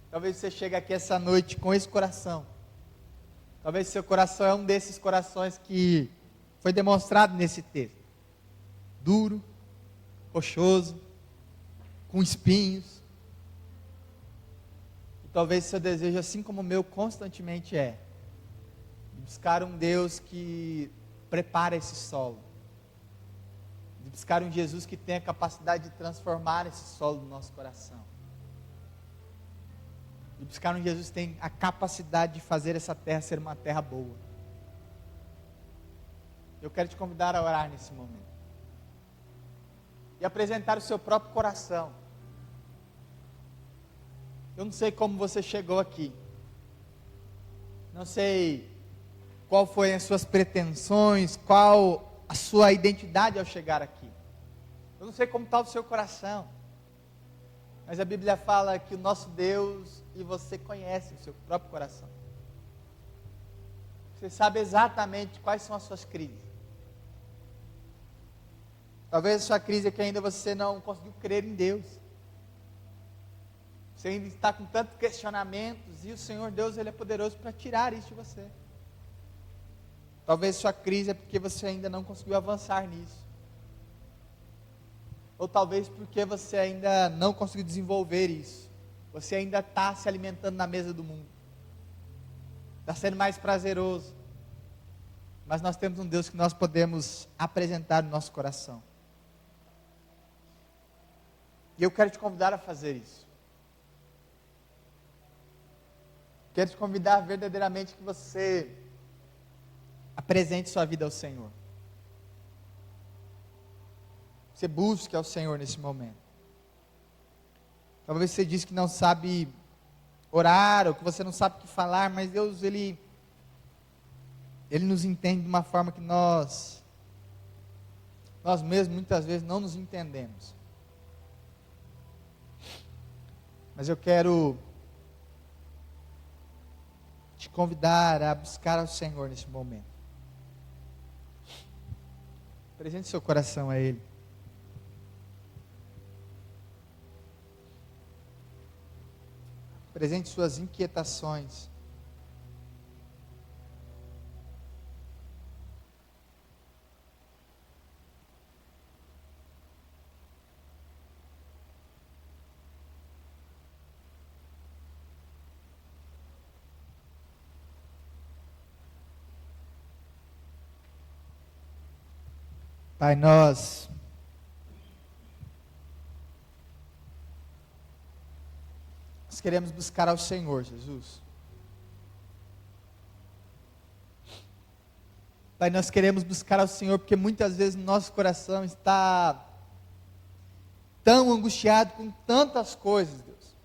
Talvez você chegue aqui essa noite com esse coração. Talvez seu coração é um desses corações que foi demonstrado nesse texto. Duro, rochoso, com espinhos. E talvez seu desejo, assim como o meu, constantemente é de buscar um Deus que prepara esse solo. De buscar um Jesus que tem a capacidade de transformar esse solo do nosso coração. De buscar um Jesus que tem a capacidade de fazer essa terra ser uma terra boa. Eu quero te convidar a orar nesse momento. E apresentar o seu próprio coração. Eu não sei como você chegou aqui. Não sei qual foi as suas pretensões, qual a sua identidade ao chegar aqui. Eu não sei como está o seu coração. Mas a Bíblia fala que o nosso Deus e você conhece o seu próprio coração. Você sabe exatamente quais são as suas crises. Talvez a sua crise é que ainda você não conseguiu crer em Deus. Você ainda está com tantos questionamentos e o Senhor Deus, Ele é poderoso para tirar isso de você. Talvez a sua crise é porque você ainda não conseguiu avançar nisso. Ou talvez porque você ainda não conseguiu desenvolver isso. Você ainda está se alimentando na mesa do mundo. Está sendo mais prazeroso. Mas nós temos um Deus que nós podemos apresentar no nosso coração. E eu quero te convidar a fazer isso. Quero te convidar verdadeiramente que você apresente sua vida ao Senhor. Você busque ao Senhor nesse momento. Talvez você diz que não sabe orar, ou que você não sabe o que falar, mas Deus, Ele nos entende de uma forma que nós mesmos muitas vezes não nos entendemos. Mas eu quero te convidar a buscar ao Senhor nesse momento. Apresente seu coração a Ele. Apresente suas inquietações. Pai, nós queremos buscar ao Senhor, Jesus. Pai, nós queremos buscar ao Senhor porque muitas vezes o nosso coração está tão angustiado com tantas coisas, Deus.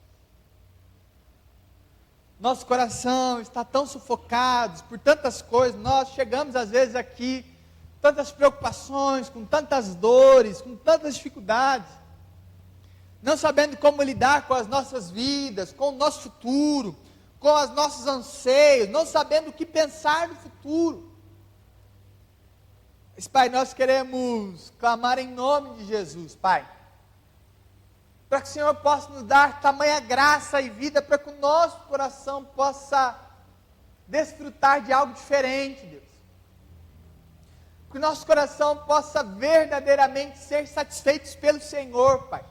Nosso coração está tão sufocado por tantas coisas. Nós chegamos às vezes aqui tantas preocupações, com tantas dores, com tantas dificuldades, não sabendo como lidar com as nossas vidas, com o nosso futuro, com os nossos anseios, não sabendo o que pensar no futuro. Mas, Pai, nós queremos clamar em nome de Jesus, Pai, para que o Senhor possa nos dar tamanha graça e vida, para que o nosso coração possa desfrutar de algo diferente, Deus. Que o nosso coração possa verdadeiramente ser satisfeito pelo Senhor, Pai.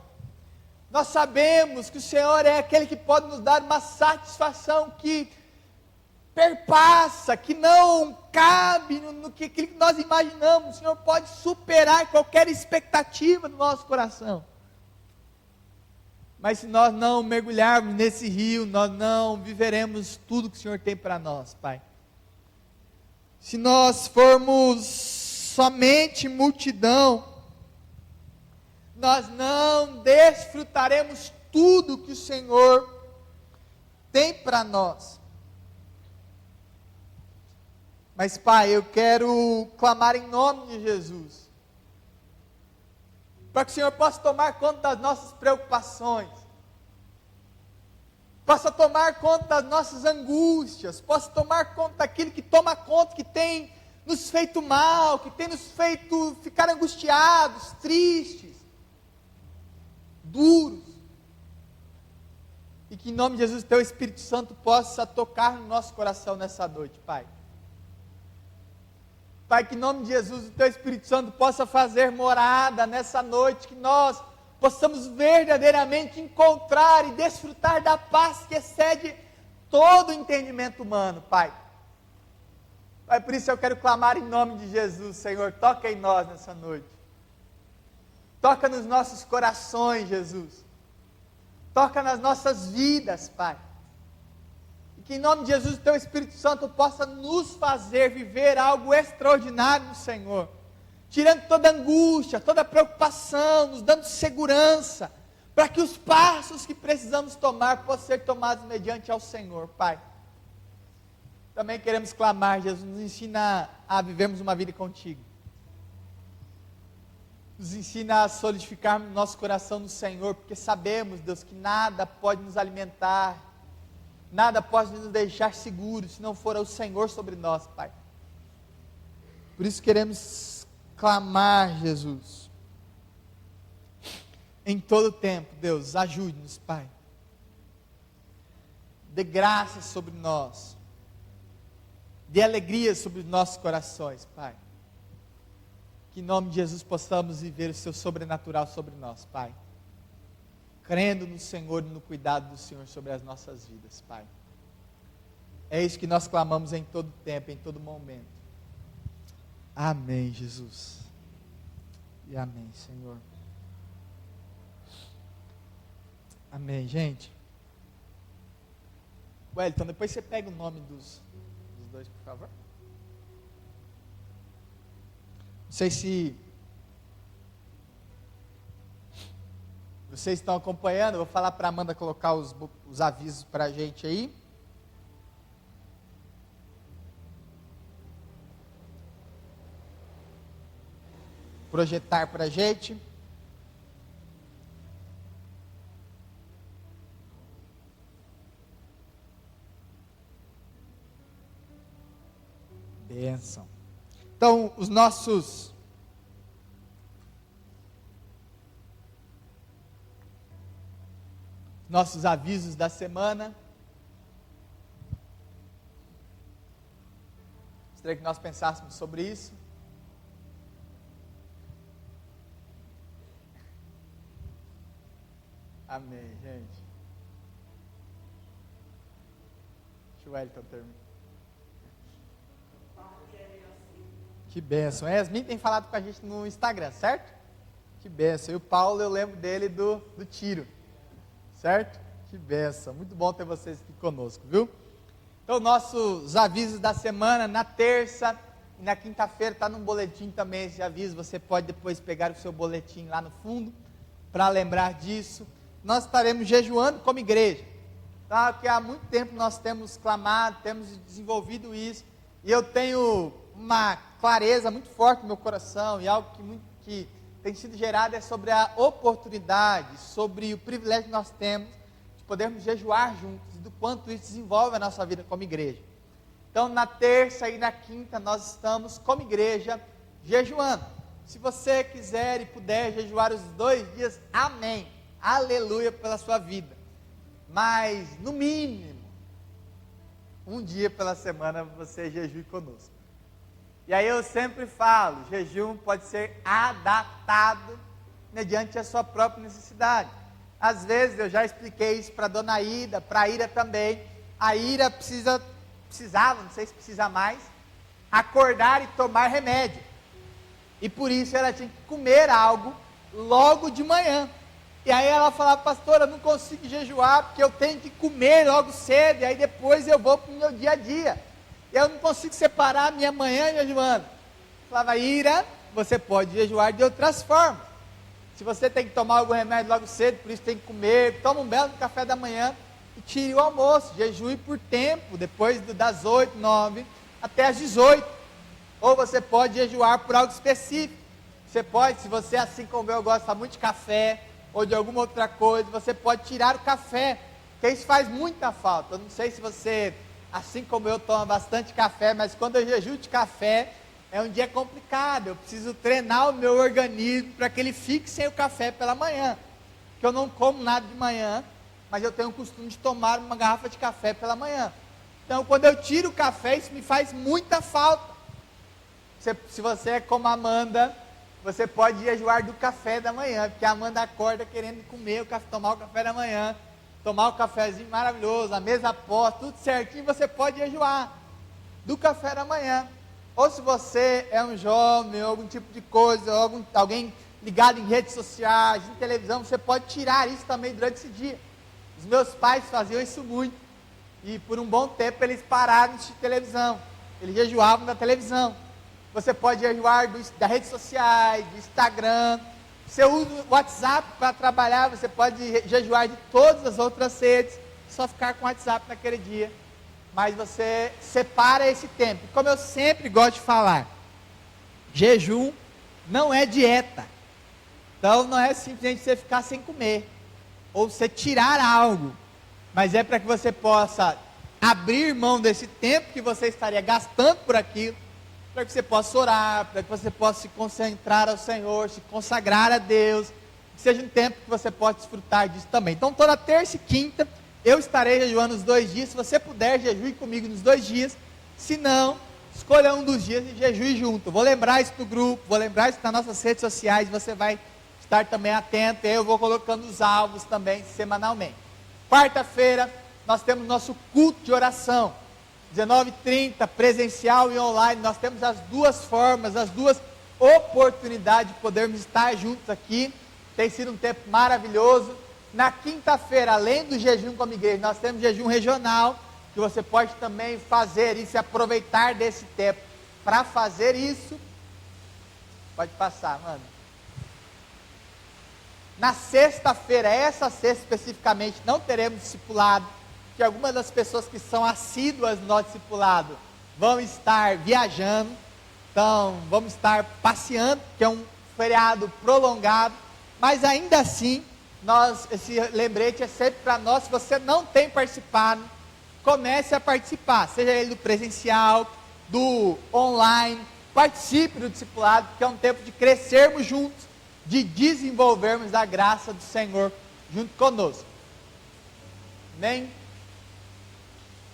Nós sabemos que o Senhor é aquele que pode nos dar uma satisfação que perpassa, que não cabe no que nós imaginamos. O Senhor pode superar qualquer expectativa do nosso coração. Mas se nós não mergulharmos nesse rio, nós não viveremos tudo que o Senhor tem para nós, Pai. Se nós formos somente multidão, nós não desfrutaremos tudo que o Senhor tem para nós. Mas, Pai, eu quero clamar em nome de Jesus, para que o Senhor possa tomar conta das nossas preocupações, possa tomar conta das nossas angústias, possa tomar conta daquilo que toma conta, que tem nos feito mal, que tem nos feito ficar angustiados, tristes, duros, e que em nome de Jesus, Teu Espírito Santo possa tocar no nosso coração nessa noite, Pai. Pai, que em nome de Jesus, o Teu Espírito Santo possa fazer morada nessa noite, que nós possamos verdadeiramente encontrar e desfrutar da paz que excede todo o entendimento humano, Pai. Pai, por isso eu quero clamar em nome de Jesus, Senhor, toca em nós nessa noite. Toca nos nossos corações, Jesus. Toca nas nossas vidas, Pai. E que em nome de Jesus, o Teu Espírito Santo possa nos fazer viver algo extraordinário no Senhor. Tirando toda angústia, toda preocupação, nos dando segurança, para que os passos que precisamos tomar possam ser tomados mediante ao Senhor, Pai. Também queremos clamar, Jesus, nos ensina a vivermos uma vida contigo. Nos ensina a solidificar nosso coração no Senhor, porque sabemos, Deus, que nada pode nos alimentar, nada pode nos deixar seguros, se não for o Senhor sobre nós, Pai. Por isso queremos clamar, Jesus, em todo tempo. Deus, ajude-nos, Pai. Dê graça sobre nós, dê alegria sobre os nossos corações, Pai. Que em nome de Jesus possamos viver o Seu sobrenatural sobre nós, Pai. Crendo no Senhor e no cuidado do Senhor sobre as nossas vidas, Pai. É isso que nós clamamos em todo tempo, em todo momento. Amém, Jesus. E amém, Senhor. Amém, gente. Wellington, depois você pega o nome dos dois, por favor. Não sei se vocês estão acompanhando. Eu vou falar para a Amanda colocar os avisos para a gente aí. Projetar para a gente. Bênção. Então, os nossos avisos da semana. Gostaria que nós pensássemos sobre isso. Amém, gente. Deixa o Wellington terminar. Que bênção. A Yasmin tem falado com a gente no Instagram, certo? Que bênção. E o Paulo, eu lembro dele do tiro. Certo? Que bênção. Muito bom ter vocês aqui conosco, viu? Então, nossos avisos da semana, na terça e na quinta-feira, está no boletim também esse aviso. Você pode depois pegar o seu boletim lá no fundo, para lembrar disso. Nós estaremos jejuando como igreja. Tá? Porque há muito tempo nós temos clamado, temos desenvolvido isso. E eu tenho uma clareza muito forte no meu coração, e algo que tem sido gerado é sobre a oportunidade, sobre o privilégio que nós temos de podermos jejuar juntos, e do quanto isso desenvolve a nossa vida como igreja. Então, na terça e na quinta, nós estamos como igreja jejuando. Se você quiser e puder jejuar os 2 dias, amém, aleluia pela sua vida. Mas, no mínimo, um dia pela semana você jejue conosco. E aí eu sempre falo, jejum pode ser adaptado mediante a sua própria necessidade. Às vezes, eu já expliquei isso para a dona Ida, para a Ira também. A Ira precisava, não sei se precisa mais, acordar e tomar remédio. E por isso ela tinha que comer algo logo de manhã. E aí ela falava, pastora, eu não consigo jejuar, porque eu tenho que comer logo cedo, e aí depois eu vou para o meu dia a dia. Eu não consigo separar a minha manhã jejuando. Falava, Ira, você pode jejuar de outras formas. Se você tem que tomar algum remédio logo cedo, por isso tem que comer, toma um belo café da manhã e tire o almoço. Jejue por tempo, depois das 8, 9, até às 18. Ou você pode jejuar por algo específico. Você pode, se você, assim como eu, gosta muito de café, ou de alguma outra coisa, você pode tirar o café, porque isso faz muita falta. Eu não sei se você, assim como eu, toma bastante café, mas quando eu jejuo de café, é um dia complicado. Eu preciso treinar o meu organismo para que ele fique sem o café pela manhã. Porque eu não como nada de manhã, mas eu tenho o costume de tomar uma garrafa de café pela manhã. Então, quando eu tiro o café, isso me faz muita falta. Se você é como a Amanda, você pode jejuar do café da manhã, porque a Amanda acorda querendo comer, tomar o café da manhã, tomar o cafezinho maravilhoso, a mesa posta, tudo certinho, você pode jejuar do café da manhã. Ou se você é um jovem, algum tipo de coisa, ou alguém ligado em redes sociais, em televisão, você pode tirar isso também durante esse dia. Os meus pais faziam isso muito, e por um bom tempo eles pararam de assistir televisão, eles jejuavam da televisão. Você pode jejuar das redes sociais, do Instagram. Você usa o WhatsApp para trabalhar, você pode jejuar de todas as outras redes, só ficar com o WhatsApp naquele dia. Mas você separa esse tempo. Como eu sempre gosto de falar, jejum não é dieta. Então não é simplesmente você ficar sem comer, ou você tirar algo, mas é para que você possa abrir mão desse tempo que você estaria gastando por aquilo, para que você possa orar, para que você possa se concentrar ao Senhor, se consagrar a Deus, que seja um tempo que você possa desfrutar disso também. Então toda terça e quinta, eu estarei jejuando os 2 dias, se você puder, jejue comigo nos 2 dias, se não, escolha um dos dias e jejue junto. Vou lembrar isso no grupo, vou lembrar isso nas nossas redes sociais, você vai estar também atento, eu vou colocando os alvos também semanalmente. Quarta-feira, nós temos nosso culto de oração, 19h30, presencial e online. Nós temos as duas formas, as duas oportunidades de podermos estar juntos aqui. Tem sido um tempo maravilhoso. Na quinta-feira, além do jejum como igreja, nós temos jejum regional, que você pode também fazer isso e aproveitar desse tempo para fazer isso. Pode passar, mano. Na sexta-feira, essa sexta especificamente, não teremos discipulado, que algumas das pessoas que são assíduas no nosso discipulado vão estar viajando, então vamos estar passeando, que é um feriado prolongado, mas ainda assim, esse lembrete é sempre para nós. Se você não tem participado, comece a participar, seja ele do presencial, do online, participe do discipulado, que é um tempo de crescermos juntos, de desenvolvermos da graça do Senhor junto conosco. Amém?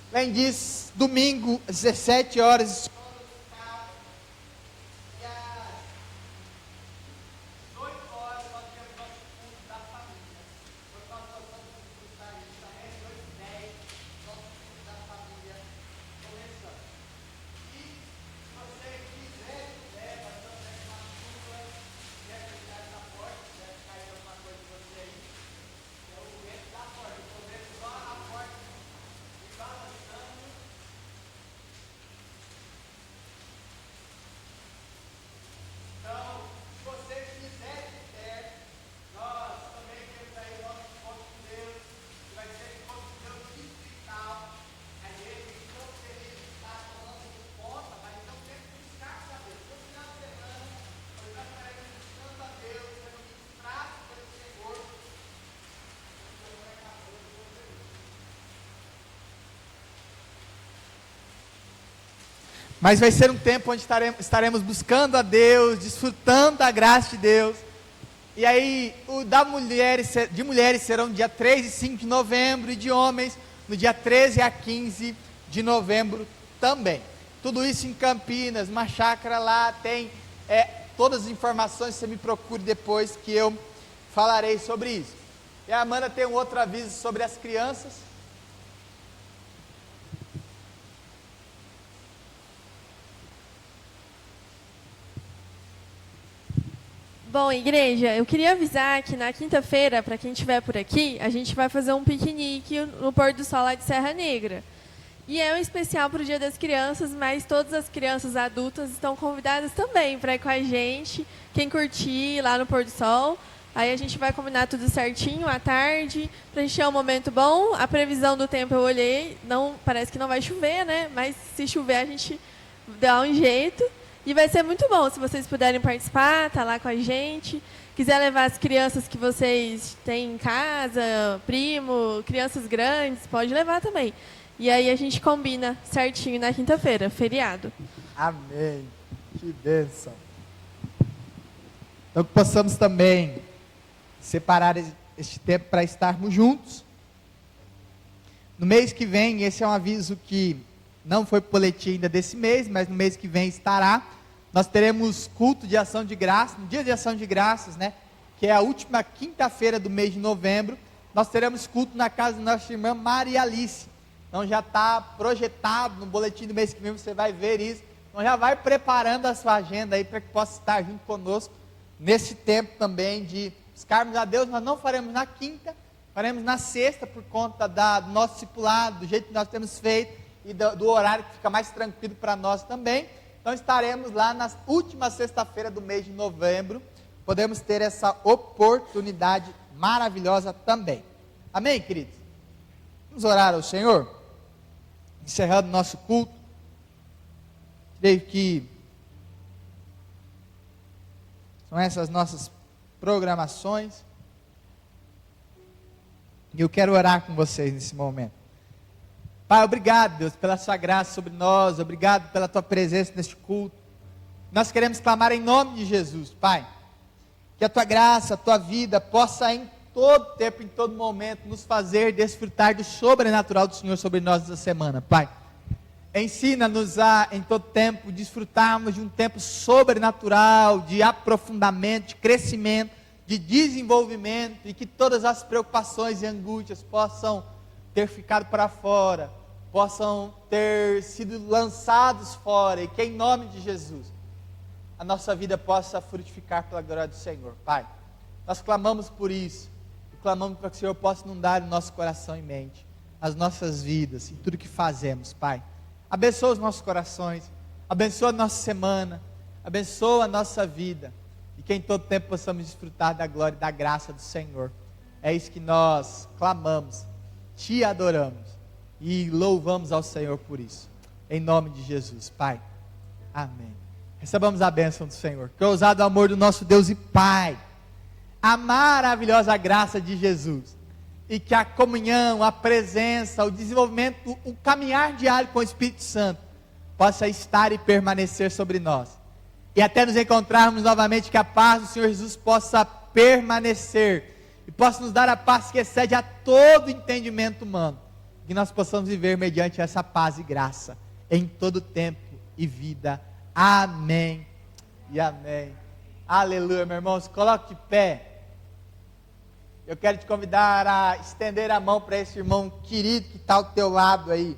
Além disso, domingo, às 17 horas, e às 8 horas nós temos nosso culto da família. Quando nós vamos desfrutar isso também, às 8h10, nosso culto da família começando. E se você quiser, nós estamos aqui uma chuva, quer fechar essa porta, quer cair alguma coisa de você aí, é o vento da porta, eu estou vendo só a porta e balançando. Então, se você quiser de pé, nós também temos aí o nosso encontro com Deus, que vai ser um encontro com Deus distrital. A igreja ficou feliz de estar tomando conta, mas não tem que buscar saber. No final de semana, nós estaremos buscando a Deus, sendo ministrados pelo Senhor. Mas vai ser um tempo onde estaremos buscando a Deus, desfrutando da graça de Deus. E aí, de mulheres serão no dia 3 e 5 de novembro, e de homens no dia 13 a 15 de novembro também. Tudo isso em Campinas, uma chácara lá, tem todas as informações, você me procure depois que eu falarei sobre isso. E a Amanda tem um outro aviso sobre as crianças. Bom, igreja, eu queria avisar que na quinta-feira, para quem estiver por aqui, a gente vai fazer um piquenique no pôr do sol lá de Serra Negra. E é um especial para o Dia das Crianças, mas todas as crianças adultas estão convidadas também para ir com a gente, quem curtir lá no pôr do sol. Aí a gente vai combinar tudo certinho à tarde, para a gente ter um momento bom. A previsão do tempo eu olhei, parece que não vai chover, né? Mas se chover a gente dá um jeito. E vai ser muito bom se vocês puderem participar, tá lá com a gente. Quiser levar as crianças que vocês têm em casa, primo, crianças grandes, pode levar também. E aí a gente combina certinho na quinta-feira, feriado. Amém. Que bênção. Então que possamos também separar este tempo para estarmos juntos. No mês que vem, esse é um aviso que não foi boletim ainda desse mês, mas no mês que vem estará. Nós teremos culto de ação de graças, no dia de ação de graças, né? Que é a última quinta-feira do mês de novembro. Nós teremos culto na casa da nossa irmã Maria Alice. Então já está projetado no boletim do mês que vem, você vai ver isso. Então já vai preparando a sua agenda aí para que possa estar junto conosco nesse tempo também de buscarmos a Deus. Nós não faremos na quinta, faremos na sexta por conta do nosso discipulado, do jeito que nós temos feito e do horário que fica mais tranquilo para nós também. Então estaremos lá na última sexta-feira do mês de novembro. Podemos ter essa oportunidade maravilhosa também. Amém, queridos? Vamos orar ao Senhor? Encerrando nosso culto. Creio que são essas nossas programações. E eu quero orar com vocês nesse momento. Pai, obrigado, Deus, pela sua graça sobre nós. Obrigado pela tua presença neste culto. Nós queremos clamar em nome de Jesus, Pai. Que a tua graça, a tua vida possa em todo tempo, em todo momento, nos fazer desfrutar do sobrenatural do Senhor sobre nós essa semana, Pai. Ensina-nos a, em todo tempo, desfrutarmos de um tempo sobrenatural, de aprofundamento, de crescimento, de desenvolvimento, e que todas as preocupações e angústias possam ter ficado para fora, possam ter sido lançados fora, e que em nome de Jesus, a nossa vida possa frutificar pela glória do Senhor, Pai. Nós clamamos por isso, e clamamos para que o Senhor possa inundar o nosso coração e mente, as nossas vidas, e tudo que fazemos, Pai. Abençoa os nossos corações, abençoa a nossa semana, abençoa a nossa vida, e que em todo tempo possamos desfrutar da glória e da graça do Senhor. É isso que nós clamamos, te adoramos, e louvamos ao Senhor por isso, em nome de Jesus, Pai, amém. Recebamos a bênção do Senhor, que é o ousado amor do nosso Deus e Pai, a maravilhosa graça de Jesus, e que a comunhão, a presença, o desenvolvimento, o caminhar diário com o Espírito Santo, possa estar e permanecer sobre nós, e até nos encontrarmos novamente, que a paz do Senhor Jesus possa permanecer, e possa nos dar a paz que excede a todo entendimento humano, que nós possamos viver mediante essa paz e graça, em todo tempo e vida. Amém e amém. Aleluia, meu irmão, se coloque de pé. Eu quero te convidar a estender a mão para esse irmão querido que está ao teu lado aí.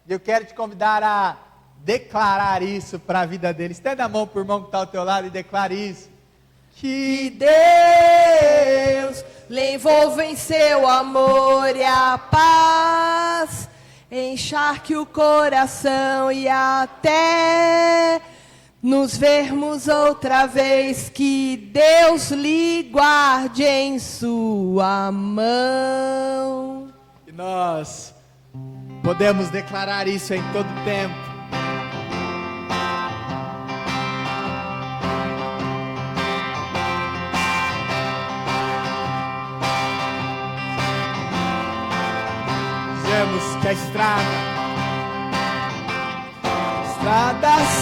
Eu quero te convidar a declarar isso para a vida dele. Estenda a mão para o irmão que está ao teu lado e declare isso. Que Deus lhe envolva em seu amor e a paz encharque o coração e até nos vermos outra vez, que Deus lhe guarde em sua mão. E nós podemos declarar isso em todo tempo. Dizemos que a estrada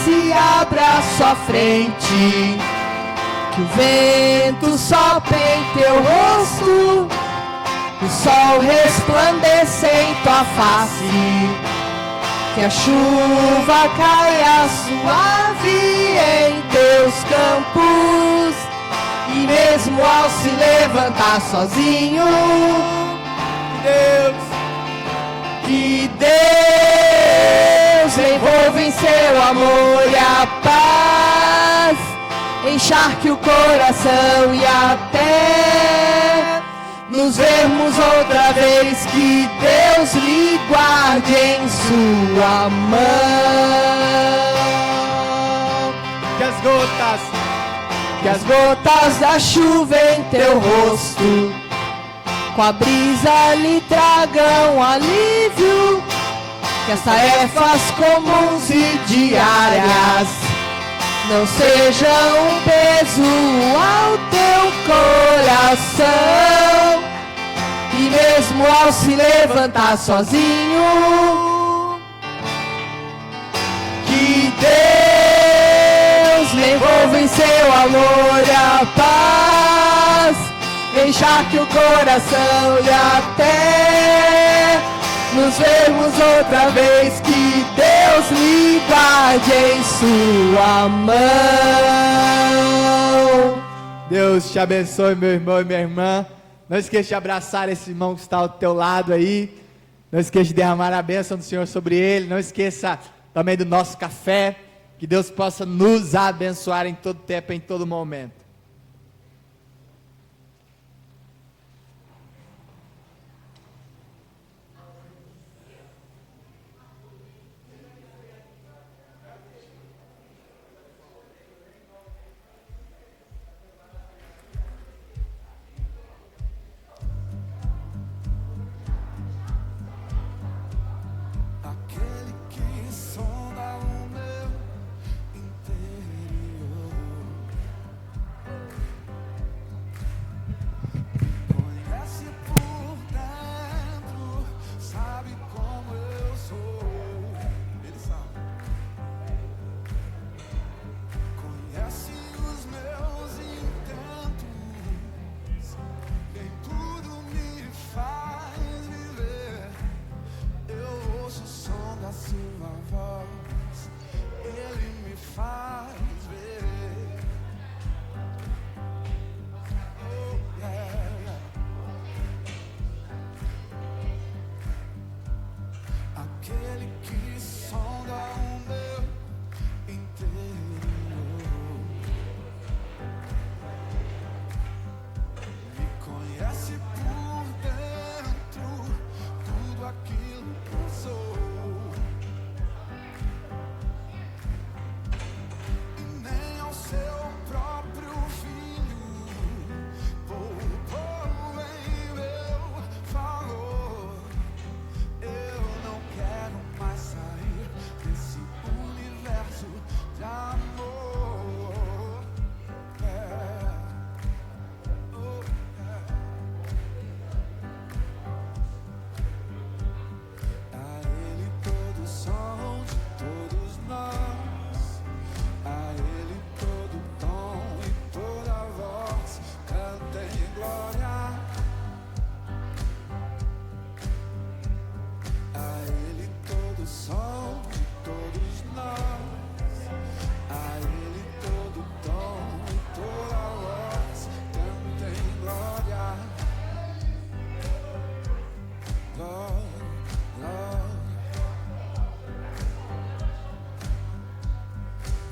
se abra à sua frente, que o vento sopre em teu rosto, o sol resplandeça em tua face, que a chuva caia suave em teus campos, e mesmo ao se levantar sozinho, que Deus envolva em seu amor e a paz encharque o coração, e até nos vermos outra vez, que Deus lhe guarde em sua mão. Que as gotas da chuva em teu rosto, com a brisa lhe tragam alívio, que as tarefas comuns e diárias não sejam um peso ao teu coração. E mesmo ao se levantar sozinho, que Deus lhe envolva em seu amor e a paz, encharque o coração e até nos vermos outra vez, que Deus lhe guarde em sua mão. Deus te abençoe, meu irmão e minha irmã. Não esqueça de abraçar esse irmão que está ao teu lado aí. Não esqueça de derramar a bênção do Senhor sobre ele. Não esqueça também do nosso café. Que Deus possa nos abençoar em todo tempo, em todo momento.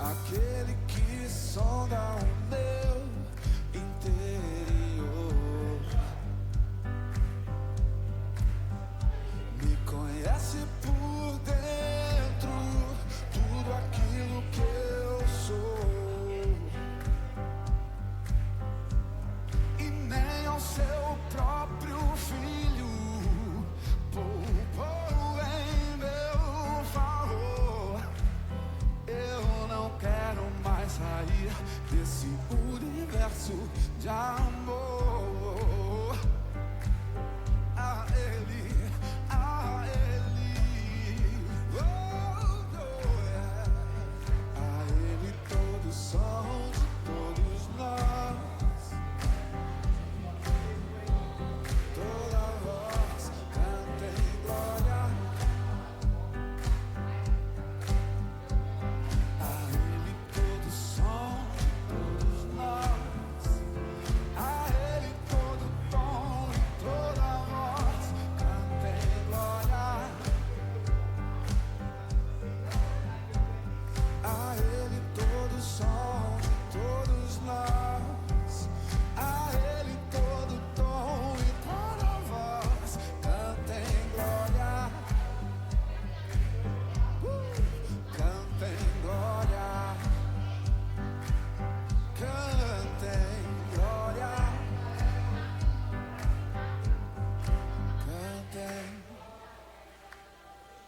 Aquele que sonda o meu interior, me conhece